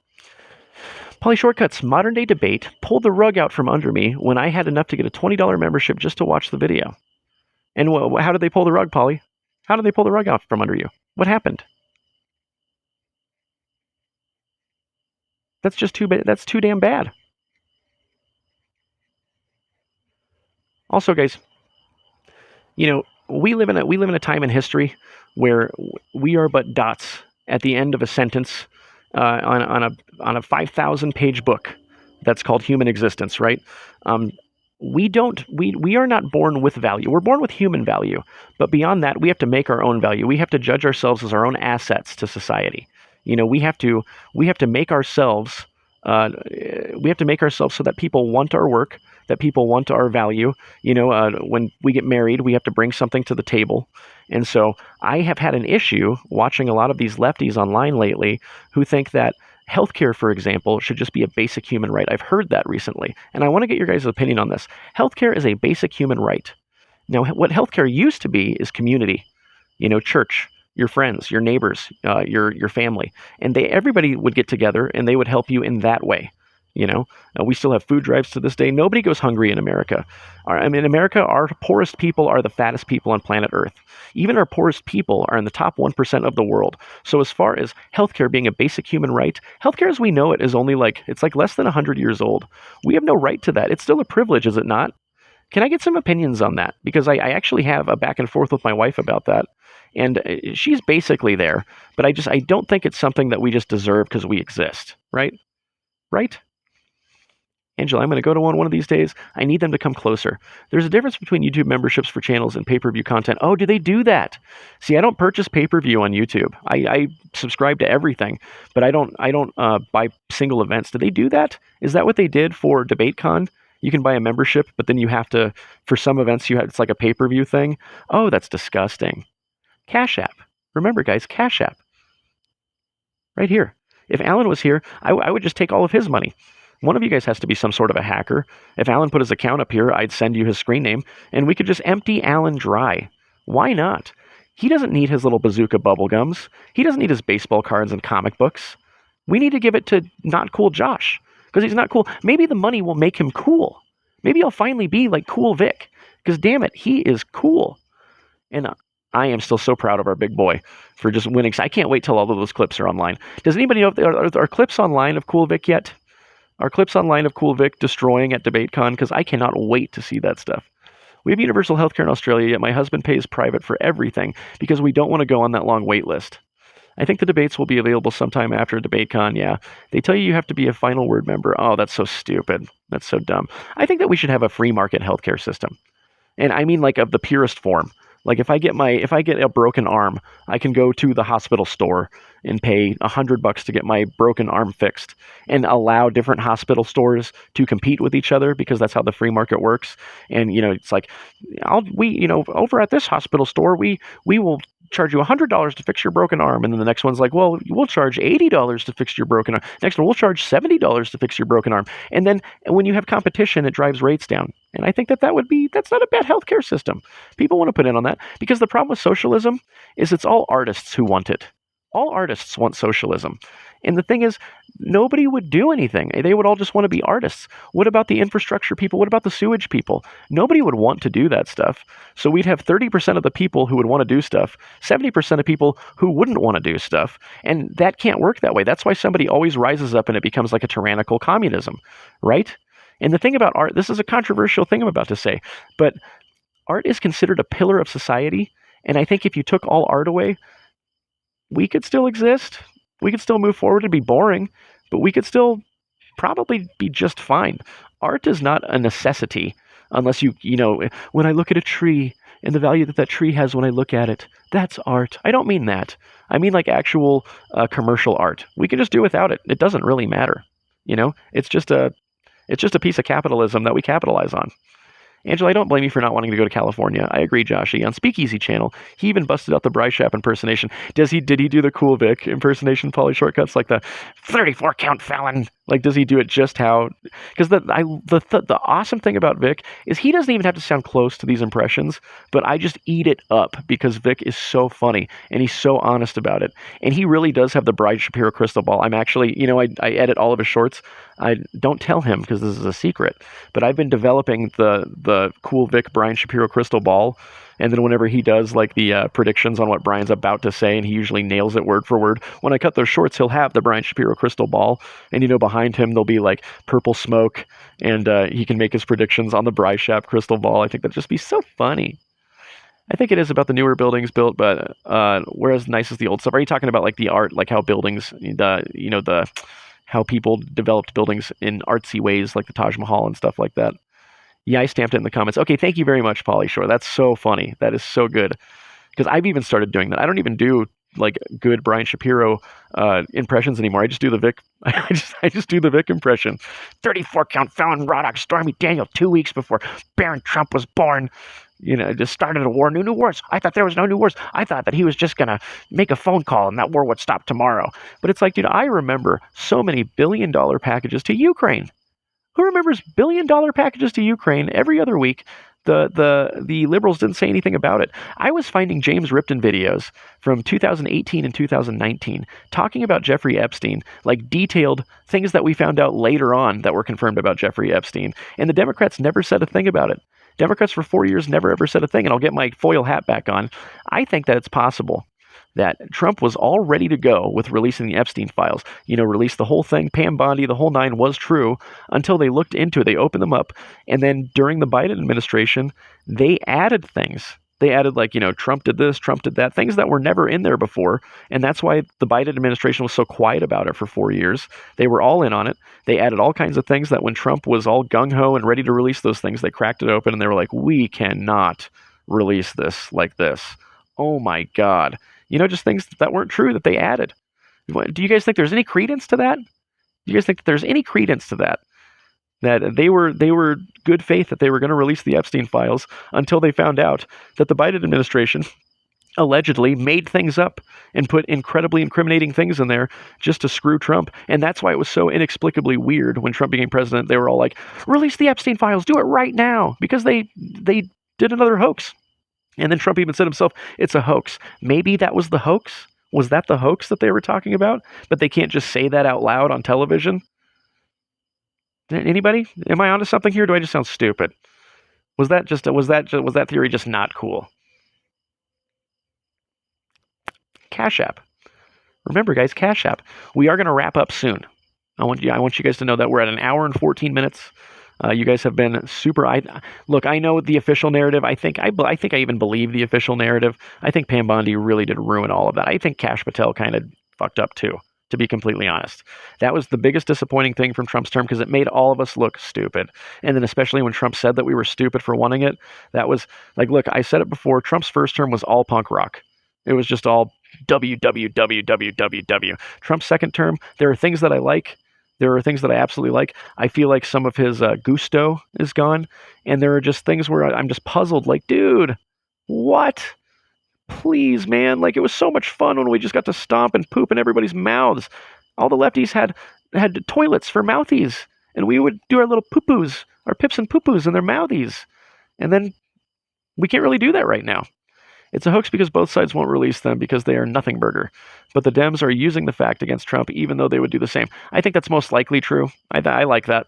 Polly Shortcuts, modern day debate, pulled the rug out from under me when I had enough to get a $20 membership just to watch the video. And how did they pull the rug, Polly? How did they pull the rug out from under you? What happened? That's just too bad. That's too damn bad. Also, guys, you know, we live in a time in history where we are but dots at the end of a sentence on a 5,000-page book that's called Human Existence, right? We are not born with value. We're born with human value, but beyond that, we have to make our own value. We have to judge ourselves as our own assets to society. You know, we have to make ourselves. We have to make ourselves so that people want our work, that people want our value. You know, when we get married, we have to bring something to the table. And so I have had an issue watching a lot of these lefties online lately who think that healthcare, for example, should just be a basic human right. I've heard that recently, and I want to get your guys' opinion on this. Healthcare is a basic human right. Now, what healthcare used to be is community, you know, church, your friends, your neighbors, your family, and everybody would get together and they would help you in that way. You know, we still have food drives to this day. Nobody goes hungry in America. In America, our poorest people are the fattest people on planet Earth. Even our poorest people are in the top 1% of the world. So as far as healthcare being a basic human right, healthcare as we know it is only it's less than 100 years old. We have no right to that. It's still a privilege, is it not? Can I get some opinions on that? Because I actually have a back and forth with my wife about that. And she's basically there. But I don't think it's something that we just deserve because we exist. Right? Right? Angela, I'm going to go to one of these days. I need them to come closer. There's a difference between YouTube memberships for channels and pay-per-view content. Oh, do they do that? See, I don't purchase pay-per-view on YouTube. I subscribe to everything, but I don't buy single events. Do they do that? Is that what they did for DebateCon? You can buy a membership, but then you have to, for some events, it's like a pay-per-view thing. Oh, that's disgusting. CASHAPP. Remember, guys, CASHAPP. Right here. If Alan was here, I would just take all of his money. One of you guys has to be some sort of a hacker. If Alan put his account up here, I'd send you his screen name, and we could just empty Alan dry. Why not? He doesn't need his little bazooka bubblegums. He doesn't need his baseball cards and comic books. We need to give it to Not Cool Josh, because he's not cool. Maybe the money will make him cool. Maybe he'll finally be like Cool Vic, because damn it, he is cool. And I am still so proud of our big boy for just winning. I can't wait till all of those clips are online. Does anybody know if are clips online of Cool Vic yet? Are clips online of Cool Vic destroying at DebateCon? Because I cannot wait to see that stuff. We have universal healthcare in Australia, yet my husband pays private for everything because we don't want to go on that long wait list. I think the debates will be available sometime after DebateCon, yeah. They tell you have to be a Final Word member. Oh, that's so stupid. That's so dumb. I think that we should have a free market healthcare system. And I mean like of the purest form. Like if I get a broken arm, I can go to the hospital store and pay $100 to get my broken arm fixed and allow different hospital stores to compete with each other because that's how the free market works. And, you know, it's like, over at this hospital store, we will charge you $100 to fix your broken arm. And then the next one's like, well, we'll charge $80 to fix your broken arm. Next one, we'll charge $70 to fix your broken arm. And then when you have competition, it drives rates down. And I think that's not a bad healthcare system. People want to put in on that because the problem with socialism is it's all artists who want it. All artists want socialism. And the thing is, nobody would do anything. They would all just want to be artists. What about the infrastructure people? What about the sewage people? Nobody would want to do that stuff. So we'd have 30% of the people who would want to do stuff, 70% of people who wouldn't want to do stuff. And that can't work that way. That's why somebody always rises up and it becomes like a tyrannical communism, right? And the thing about art, this is a controversial thing I'm about to say, but art is considered a pillar of society. And I think if you took all art away, we could still exist. We could still move forward and be boring, but we could still probably be just fine. Art is not a necessity unless when I look at a tree and the value that tree has when I look at it, that's art. I don't mean that. I mean like actual commercial art. We can just do without it. It doesn't really matter. You know, it's just a piece of capitalism that we capitalize on. Angela, I don't blame you for not wanting to go to California. I agree, Joshy. On Speakeasy Channel, he even busted out the BRISHAP impersonation. Did he do the Cool Vic impersonation, Polly Shortcuts, like the 34 count felon? Like, does he do it just how? Because the awesome thing about Vic is he doesn't even have to sound close to these impressions, but I just eat it up because Vic is so funny and he's so honest about it, and he really does have the Brian Shapiro crystal ball. I'm actually, I edit all of his shorts. I don't tell him because this is a secret, but I've been developing the cool Vic Brian Shapiro crystal ball. And then whenever he does like the predictions on what Brian's about to say, and he usually nails it word for word, when I cut those shorts, he'll have the Brian Shapiro crystal ball. And, behind him, there'll be like purple smoke, and he can make his predictions on the BRISHAP crystal ball. I think that'd just be so funny. I think it is about the newer buildings built, but whereas nice as the old stuff. Are you talking about like the art, like how buildings, how people developed buildings in artsy ways, like the Taj Mahal and stuff like that? Yeah, I stamped it in the comments. Okay, thank you very much, Polly Shore. That's so funny. That is so good. Because I've even started doing that. I don't even do like good Brian Shapiro impressions anymore. I just do the Vic. I just do the Vic impression. 34 count felon raw dog Stormy Daniel 2 weeks before Barron Trump was born. Just started a war. New wars. I thought there was no new wars. I thought that he was just gonna make a phone call and that war would stop tomorrow. But it's like, dude, I remember so many billion-dollar packages to Ukraine. Who remembers billion-dollar packages to Ukraine every other week? The liberals didn't say anything about it. I was finding James Ripton videos from 2018 and 2019 talking about Jeffrey Epstein, like detailed things that we found out later on that were confirmed about Jeffrey Epstein. And the Democrats never said a thing about it. Democrats for 4 years never ever said a thing. And I'll get my foil hat back on. I think that it's possible that Trump was all ready to go with releasing the Epstein files. Release the whole thing, Pam Bondi, the whole nine was true until they looked into it. They opened them up. And then during the Biden administration, they added things. They added Trump did this, Trump did that, things that were never in there before. And that's why the Biden administration was so quiet about it for 4 years. They were all in on it. They added all kinds of things that when Trump was all gung-ho and ready to release those things, they cracked it open and they were like, we cannot release this like this. Oh my God. Just things that weren't true that they added. Do you guys think there's any credence to that? Do you guys think that there's any credence to that? That they were good faith that they were going to release the Epstein files until they found out that the Biden administration allegedly made things up and put incredibly incriminating things in there just to screw Trump. And that's why it was so inexplicably weird when Trump became president. They were all like, release the Epstein files, do it right now, because they did another hoax. And then Trump even said himself, it's a hoax. Maybe that was the hoax? Was that the hoax that they were talking about? But they can't just say that out loud on television? Anybody? Am I onto something here? Or do I just sound stupid? Was that theory just not cool? CASHAPP. Remember, guys, CASHAPP. We are going to wrap up soon. I want you guys to know that we're at 1 hour and 14 minutes. You guys have been super. Look, I know the official narrative. I think I even believe the official narrative. I think Pam Bondi really did ruin all of that. I think Kash Patel kind of fucked up too, to be completely honest. That was the biggest disappointing thing from Trump's term because it made all of us look stupid. And then especially when Trump said that we were stupid for wanting it, that was like, look, I said it before. Trump's first term was all punk rock. It was just all WWWWWW. Trump's second term, there are things that I like. There are things that I absolutely like. I feel like some of his gusto is gone. And there are just things where I'm just puzzled. Like, dude, what? Please, man. Like, it was so much fun when we just got to stomp and poop in everybody's mouths. All the lefties had toilets for mouthies. And we would do our little poo-poos, our pips and poo-poos in their mouthies. And then we can't really do that right now. It's a hoax because both sides won't release them because they are nothing burger. But the Dems are using the fact against Trump even though they would do the same. I think that's most likely true. I like that.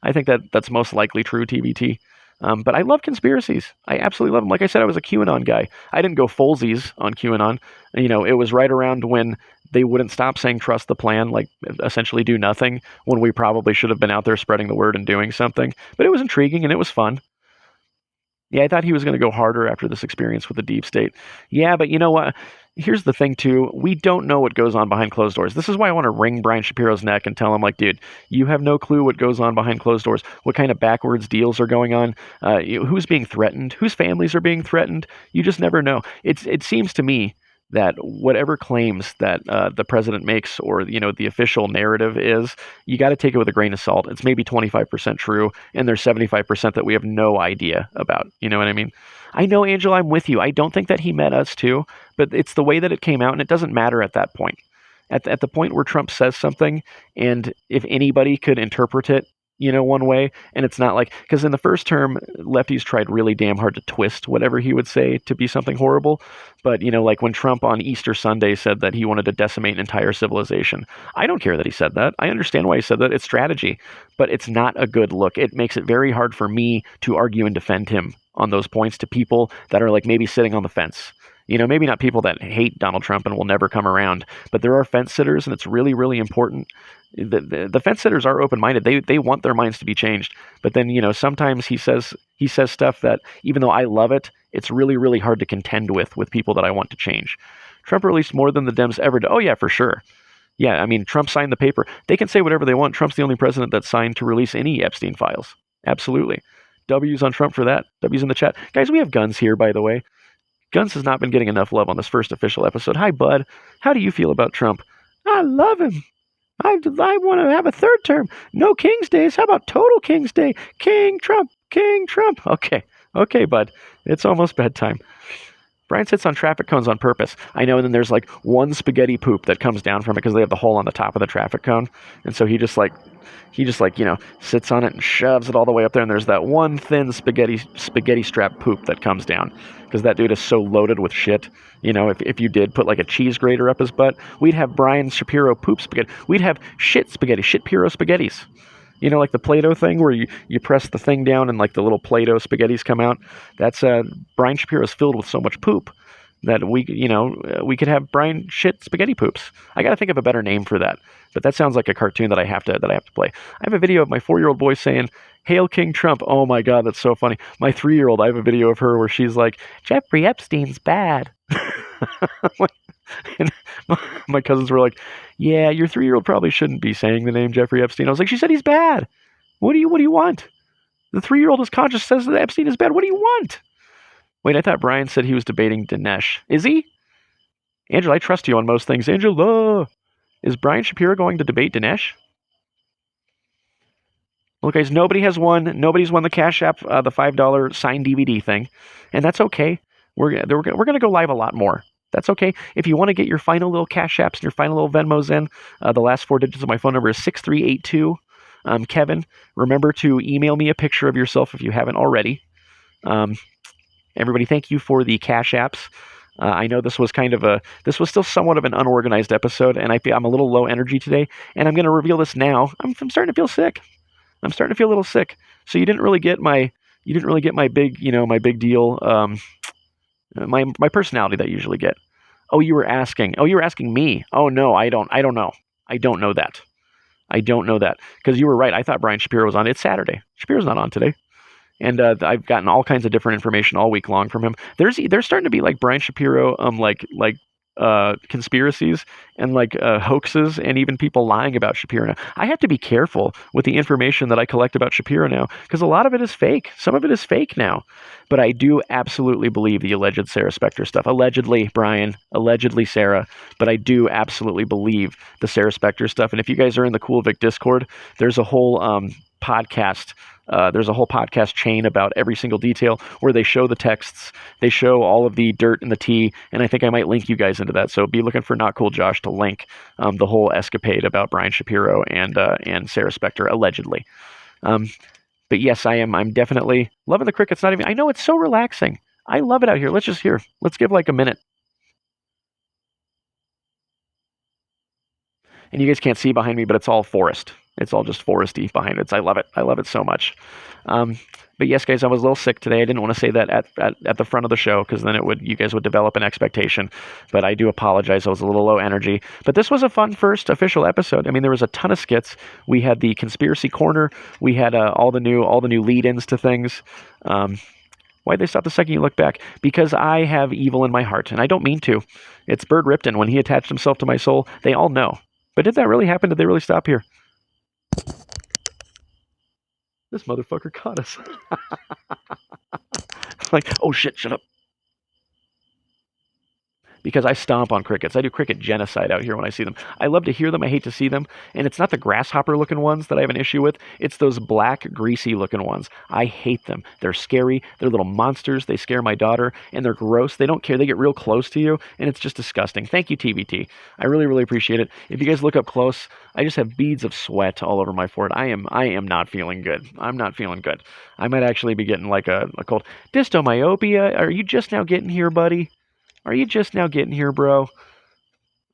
I think that's most likely true, TBT. But I love conspiracies. I absolutely love them. Like I said, I was a QAnon guy. I didn't go fullsies on QAnon. It was right around when they wouldn't stop saying trust the plan, like essentially do nothing, when we probably should have been out there spreading the word and doing something. But it was intriguing and it was fun. Yeah, I thought he was going to go harder after this experience with the deep state. Yeah, but you know what? Here's the thing, too. We don't know what goes on behind closed doors. This is why I want to wring Brian Shapiro's neck and tell him, like, dude, you have no clue what goes on behind closed doors, what kind of backwards deals are going on, who's being threatened, whose families are being threatened. You just never know. It seems to me that whatever claims that the president makes or, the official narrative is, you got to take it with a grain of salt. It's maybe 25% true, and there's 75% that we have no idea about. You know what I mean? I know, Angela, I'm with you. I don't think that he met us too, but it's the way that it came out, and it doesn't matter at that point. at the point where Trump says something, and if anybody could interpret it, one way, and it's not like, because in the first term, lefties tried really damn hard to twist whatever he would say to be something horrible. But, like when Trump on Easter Sunday said that he wanted to decimate an entire civilization, I don't care that he said that. I understand why he said that. It's strategy, but it's not a good look. It makes it very hard for me to argue and defend him on those points to people that are like maybe sitting on the fence. Maybe not people that hate Donald Trump and will never come around, but there are fence sitters, and it's really, really important. The fence sitters are open-minded. They want their minds to be changed. But then, sometimes he says stuff that, even though I love it, it's really, really hard to contend with people that I want to change. Trump released more than the Dems ever did. Oh, yeah, for sure. Yeah, I mean, Trump signed the paper. They can say whatever they want. Trump's the only president that signed to release any Epstein files. Absolutely. W's on Trump for that. W's in the chat. Guys, we have Guns here, by the way. Guns has not been getting enough love on this first official episode. Hi, bud. How do you feel about Trump? I love him. I want to have a third term. No King's Days. How about total King's Day? King Trump. King Trump. Okay, bud. It's almost bedtime. Brian sits on traffic cones on purpose. I know, and then there's like one spaghetti poop that comes down from it because they have the hole on the top of the traffic cone. And so he just sits on it and shoves it all the way up there. And there's that one thin spaghetti strap poop that comes down because that dude is so loaded with shit. If you did put like a cheese grater up his butt, we'd have Brian Shapiro poop spaghetti. We'd have shit Piro spaghettis. Like the Play-Doh thing where you press the thing down and like the little Play-Doh spaghettis come out. That's Brian Shapiro's filled with so much poop that we could have Brian shit spaghetti poops. I got to think of a better name for that. But that sounds like a cartoon that I have to play. I have a video of my 4-year-old boy saying, "Hail King Trump." Oh my God, that's so funny. My 3-year-old, I have a video of her where she's like, "Jeffrey Epstein's bad." And my cousins were like, "Yeah, your 3-year-old probably shouldn't be saying the name Jeffrey Epstein." I was like, "She said he's bad. What do you want? The 3-year-old is conscious, says that Epstein is bad. What do you want?" Wait, I thought Brian said he was debating Dinesh. Is he? Angela, I trust you on most things. Angela, is Brian Shapiro going to debate Dinesh? Well, guys, nobody has won. Nobody's won the Cash App, the $5 signed DVD thing, and that's okay. We're gonna go live a lot more. That's okay. If you want to get your final little Cash Apps and your final little Venmos in, the last 4 digits of my phone number is 6382. Kevin, remember to email me a picture of yourself if you haven't already. Everybody, thank you for the Cash Apps. I know this was still somewhat of an unorganized episode, and I'm a little low energy today, and I'm going to reveal this now. I'm starting to feel sick. I'm starting to feel a little sick. So you didn't really get my big, my big deal, my personality that I usually get. Oh, you were asking me. Oh no, I don't know. I don't know that. Because you were right. I thought Brian Shapiro was on. It's Saturday. Shapiro's not on today. And I've gotten all kinds of different information all week long from him. There's starting to be like Brian Shapiro, conspiracies and hoaxes, and even people lying about Shapiro now. I have to be careful with the information that I collect about Shapiro now because a lot of it is fake. Some of it is fake now. But I do absolutely believe the alleged Sarah Spector stuff. Allegedly, Brian. Allegedly, Sarah. But I do absolutely believe the Sarah Spector stuff. And if you guys are in the Cool Vic Discord, there's a whole podcast. There's a whole podcast chain about every single detail where they show the texts, they show all of the dirt and the tea, and I think I might link you guys into that. So be looking for Not Cool Josh to link the whole escapade about Brian Shapiro and Sarah Spector allegedly. But yes, I'm definitely loving the crickets. I know it's so relaxing. I love it out here. Let's give like a minute. And you guys can't see behind me, but it's all forest. It's all just foresty behind it. I love it. I love it so much. But yes, guys, I was a little sick today. I didn't want to say that at the front of the show because then you guys would develop an expectation. But I do apologize. I was a little low energy. But this was a fun first official episode. I mean, there was a ton of skits. We had the conspiracy corner. We had all the new lead-ins to things. Why'd they stop the second you look back? Because I have evil in my heart, and I don't mean to. It's Bird Ripton. When he attached himself to my soul, they all know. But did that really happen? Did they really stop here? This motherfucker caught us. Oh shit, shut up. because I stomp on crickets. I do cricket genocide out here when I see them. I love to hear them. I hate to see them. And it's not the grasshopper-looking ones that I have an issue with. It's those black, greasy-looking ones. I hate them. They're scary. They're little monsters. They scare my daughter, and they're gross. They don't care. They get real close to you, and it's just disgusting. Thank you, TVT. I really, really appreciate it. If you guys look up close, I just have beads of sweat all over my forehead. I am not feeling good. I'm not feeling good. I might actually be getting like a cold. Dystomyopia, are you just now getting here, buddy? Are you just now getting here, bro?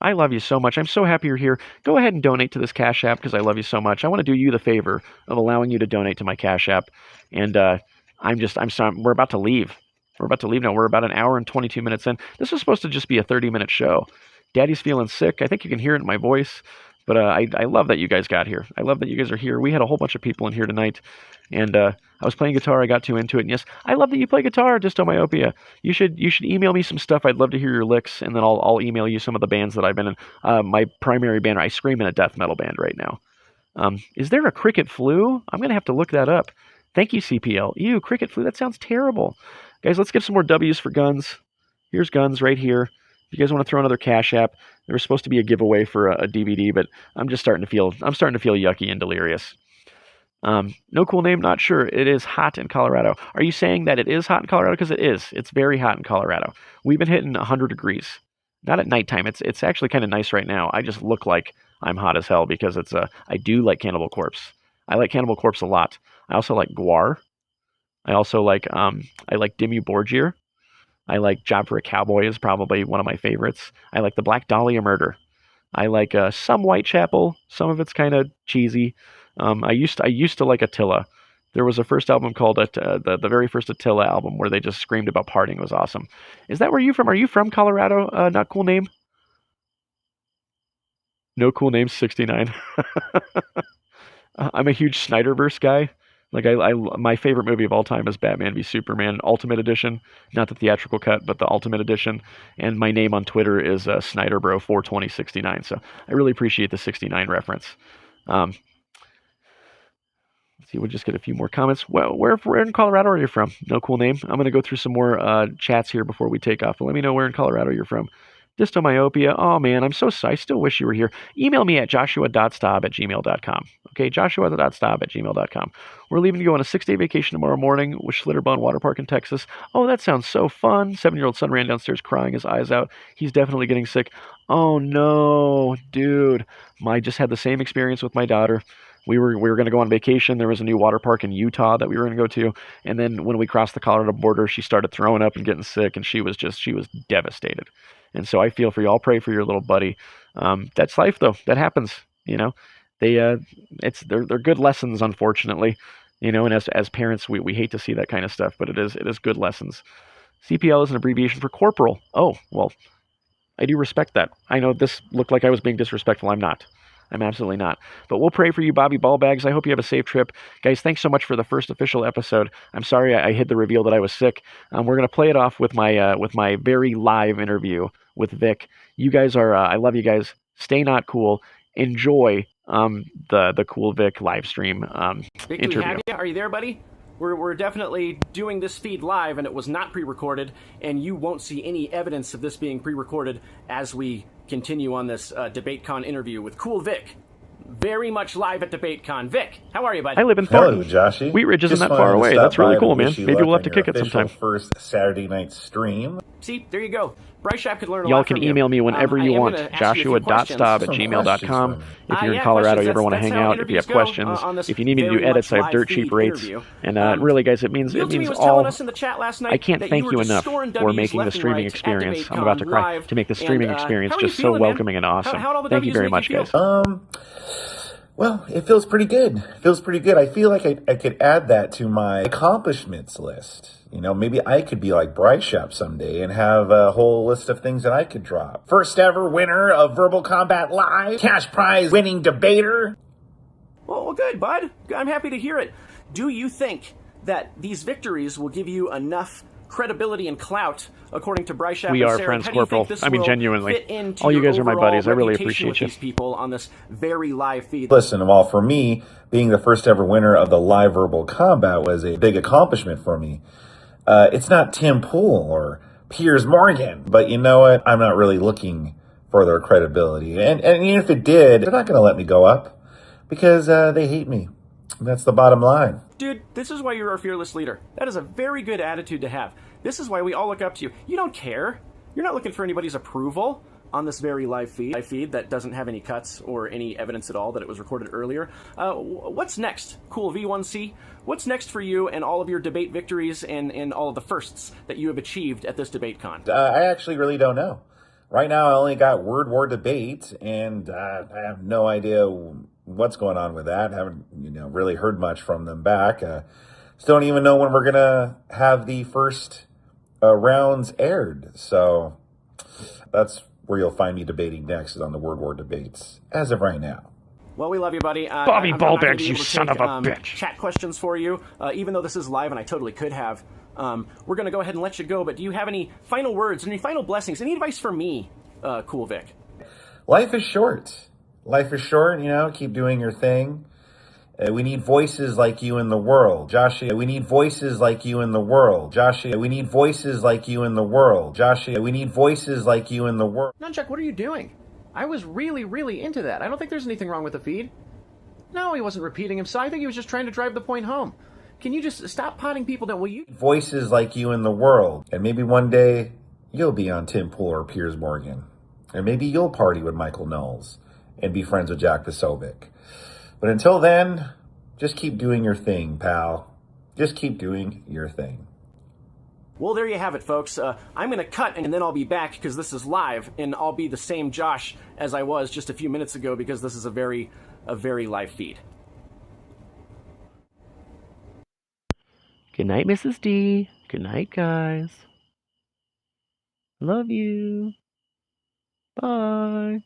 I love you so much. I'm so happy you're here. Go ahead and donate to this Cash App because I love you so much. I want to do you the favor of allowing you to donate to my Cash App. And I'm sorry, we're about to leave. We're about to leave now. We're about an hour and 22 minutes in. This was supposed to just be a 30-minute show. Daddy's feeling sick. I think you can hear it in my voice. But I love that you guys got here. I love that you guys are here. We had a whole bunch of people in here tonight. And I was playing guitar. I got too into it. And yes, I love that you play guitar, Dystomyopia. You should email me some stuff. I'd love to hear your licks. And then I'll email you some of the bands that I've been in. My primary band, I scream in a death metal band right now. Is there a cricket flu? I'm going to have to look that up. Thank you, CPL. Ew, cricket flu. That sounds terrible. Guys, let's give some more W's for guns. Here's guns right here. If you guys want to throw another Cash App, there was supposed to be a giveaway for a DVD, but I'm starting to feel yucky and delirious. No cool name, not sure. It is hot in Colorado. Are you saying that it is hot in Colorado? Because it is. It's very hot in Colorado. We've been hitting 100 degrees. Not at nighttime. It's actually kind of nice right now. I just look like I'm hot as hell because I do like Cannibal Corpse. I like Cannibal Corpse a lot. I also like Guar. I also like I like Dimmu Borgir. I like Job for a Cowboy is probably one of my favorites. I like the Black Dahlia Murder. I like some Whitechapel. Some of it's kind of cheesy. I used to like Attila. There was a first album called the very first Attila album where they just screamed about partying. It was awesome. Is that where you from? Are you from Colorado? Not cool name. No cool name 69. I'm a huge Snyderverse guy. Like my favorite movie of all time is Batman v Superman Ultimate Edition, not the theatrical cut, but the Ultimate Edition. And my name on Twitter is SnyderBro42069. So I really appreciate the 69 reference. Let's see, we'll just get a few more comments. Well, where in Colorado are you from? No cool name. I'm going to go through some more chats here before we take off. But let me know where in Colorado you're from. Dystomyopia. Oh, man, I'm so sorry. I still wish you were here. Email me at joshua.staub@gmail.com. Okay, joshua.staub@gmail.com. We're leaving to go on a 6-day vacation tomorrow morning with Schlitterbahn Water Park in Texas. Oh, that sounds so fun. 7-year-old son ran downstairs crying his eyes out. He's definitely getting sick. Oh, no, dude. I just had the same experience with my daughter. We were going to go on vacation. There was a new water park in Utah that we were going to go to. And then when we crossed the Colorado border, she started throwing up and getting sick, and she was devastated. And so I feel for you. I'll pray for your little buddy. That's life, though. That happens. You know, they're good lessons, unfortunately. You know, and as parents, we hate to see that kind of stuff, but it is good lessons. CPL is an abbreviation for corporal. Oh, well, I do respect that. I know this looked like I was being disrespectful. I'm not. I'm absolutely not. But we'll pray for you, Bobby Ballbags. I hope you have a safe trip. Guys, thanks so much for the first official episode. I'm sorry I hid the reveal that I was sick. We're going to play it off with my very live interview with Vic. You guys are, I love you guys. Stay not cool. Enjoy the Cool Vic live stream Vic, interview. do we have you? Are you there, buddy? We're definitely doing this feed live, and it was not pre-recorded, and you won't see any evidence of this being pre-recorded as we continue on this DebateCon interview with Cool Vic. Very much live at DebateCon. Vic, how are you, bud? I live in Thornton. Hello, Joshy. Wheat Ridge isn't Just that far wanted to away. stop That's really by cool, to man. wish you Maybe luck we'll have on to your kick it sometime. official first Saturday night stream. See, there you go. BRISHAP could learn a Y'all lot can from you. email me whenever you want. Joshua.staub@gmail.com. If you're in Colorado, you ever want to hang out, if you have questions, if you need me to do edits, I have dirt cheap rates. And really, guys, it means all. I can't thank you enough for making the streaming experience. I'm about to cry. To make the streaming experience just so welcoming and awesome. Thank you very much, guys. Well, it feels pretty good. I feel like I could add that to my accomplishments list. You know, maybe I could be like BRISHAP someday and have a whole list of things that I could drop. First ever winner of Verbal Combat Live, cash prize winning debater. Well, good, bud. I'm happy to hear it. Do you think that these victories will give you enough credibility and clout, according to BRISHAP? We are friends, Corporal. I mean, genuinely. All you guys are my buddies. I really appreciate you. These people on this very live feed. Listen, well, for me, being the first ever winner of the live verbal combat was a big accomplishment for me. It's not Tim Pool or Piers Morgan. But you know what? I'm not really looking for their credibility. And even if it did, they're not going to let me go up because they hate me. That's the bottom line. Dude, this is why you're our fearless leader. That is a very good attitude to have. This is why we all look up to you. You don't care. You're not looking for anybody's approval on this very live feed that doesn't have any cuts or any evidence at all that it was recorded earlier. What's next, Cool V1C? What's next for you and all of your debate victories and all of the firsts that you have achieved at this DebateCon? I actually really don't know. Right now, I only got word war debate, and I have no idea what's going on with that. I haven't, really heard much from them back. Still don't even know when we're gonna have the first rounds aired. So that's where you'll find me debating next, is on the word war debates as of right now. Well, we love you, buddy. Bobby I'm not gonna Ballbags, be you able to son take, of a bitch. Chat questions for you, even though this is live, and I totally could have. We're going to go ahead and let you go, but do you have any final words, any final blessings, any advice for me, Cool Vic? Life is short. Life is short, keep doing your thing. We need voices like you in the world. Joshie, we need voices like you in the world. Joshie, we need voices like you in the world. Joshie, we need voices like you in the world. Nunchuck, what are you doing? I was really, really into that. I don't think there's anything wrong with the feed. No, he wasn't repeating himself. I think he was just trying to drive the point home. Can you just stop potting people down? Will you? Voices like you in the world. And maybe one day you'll be on Tim Pool or Piers Morgan. And maybe you'll party with Michael Knowles and be friends with Jack Posobiec. But until then, just keep doing your thing, pal. Just keep doing your thing. Well, there you have it, folks. I'm going to cut, and then I'll be back because this is live, and I'll be the same Josh as I was just a few minutes ago because this is a very live feed. Good night, Mrs. D. Good night, guys. Love you. Bye.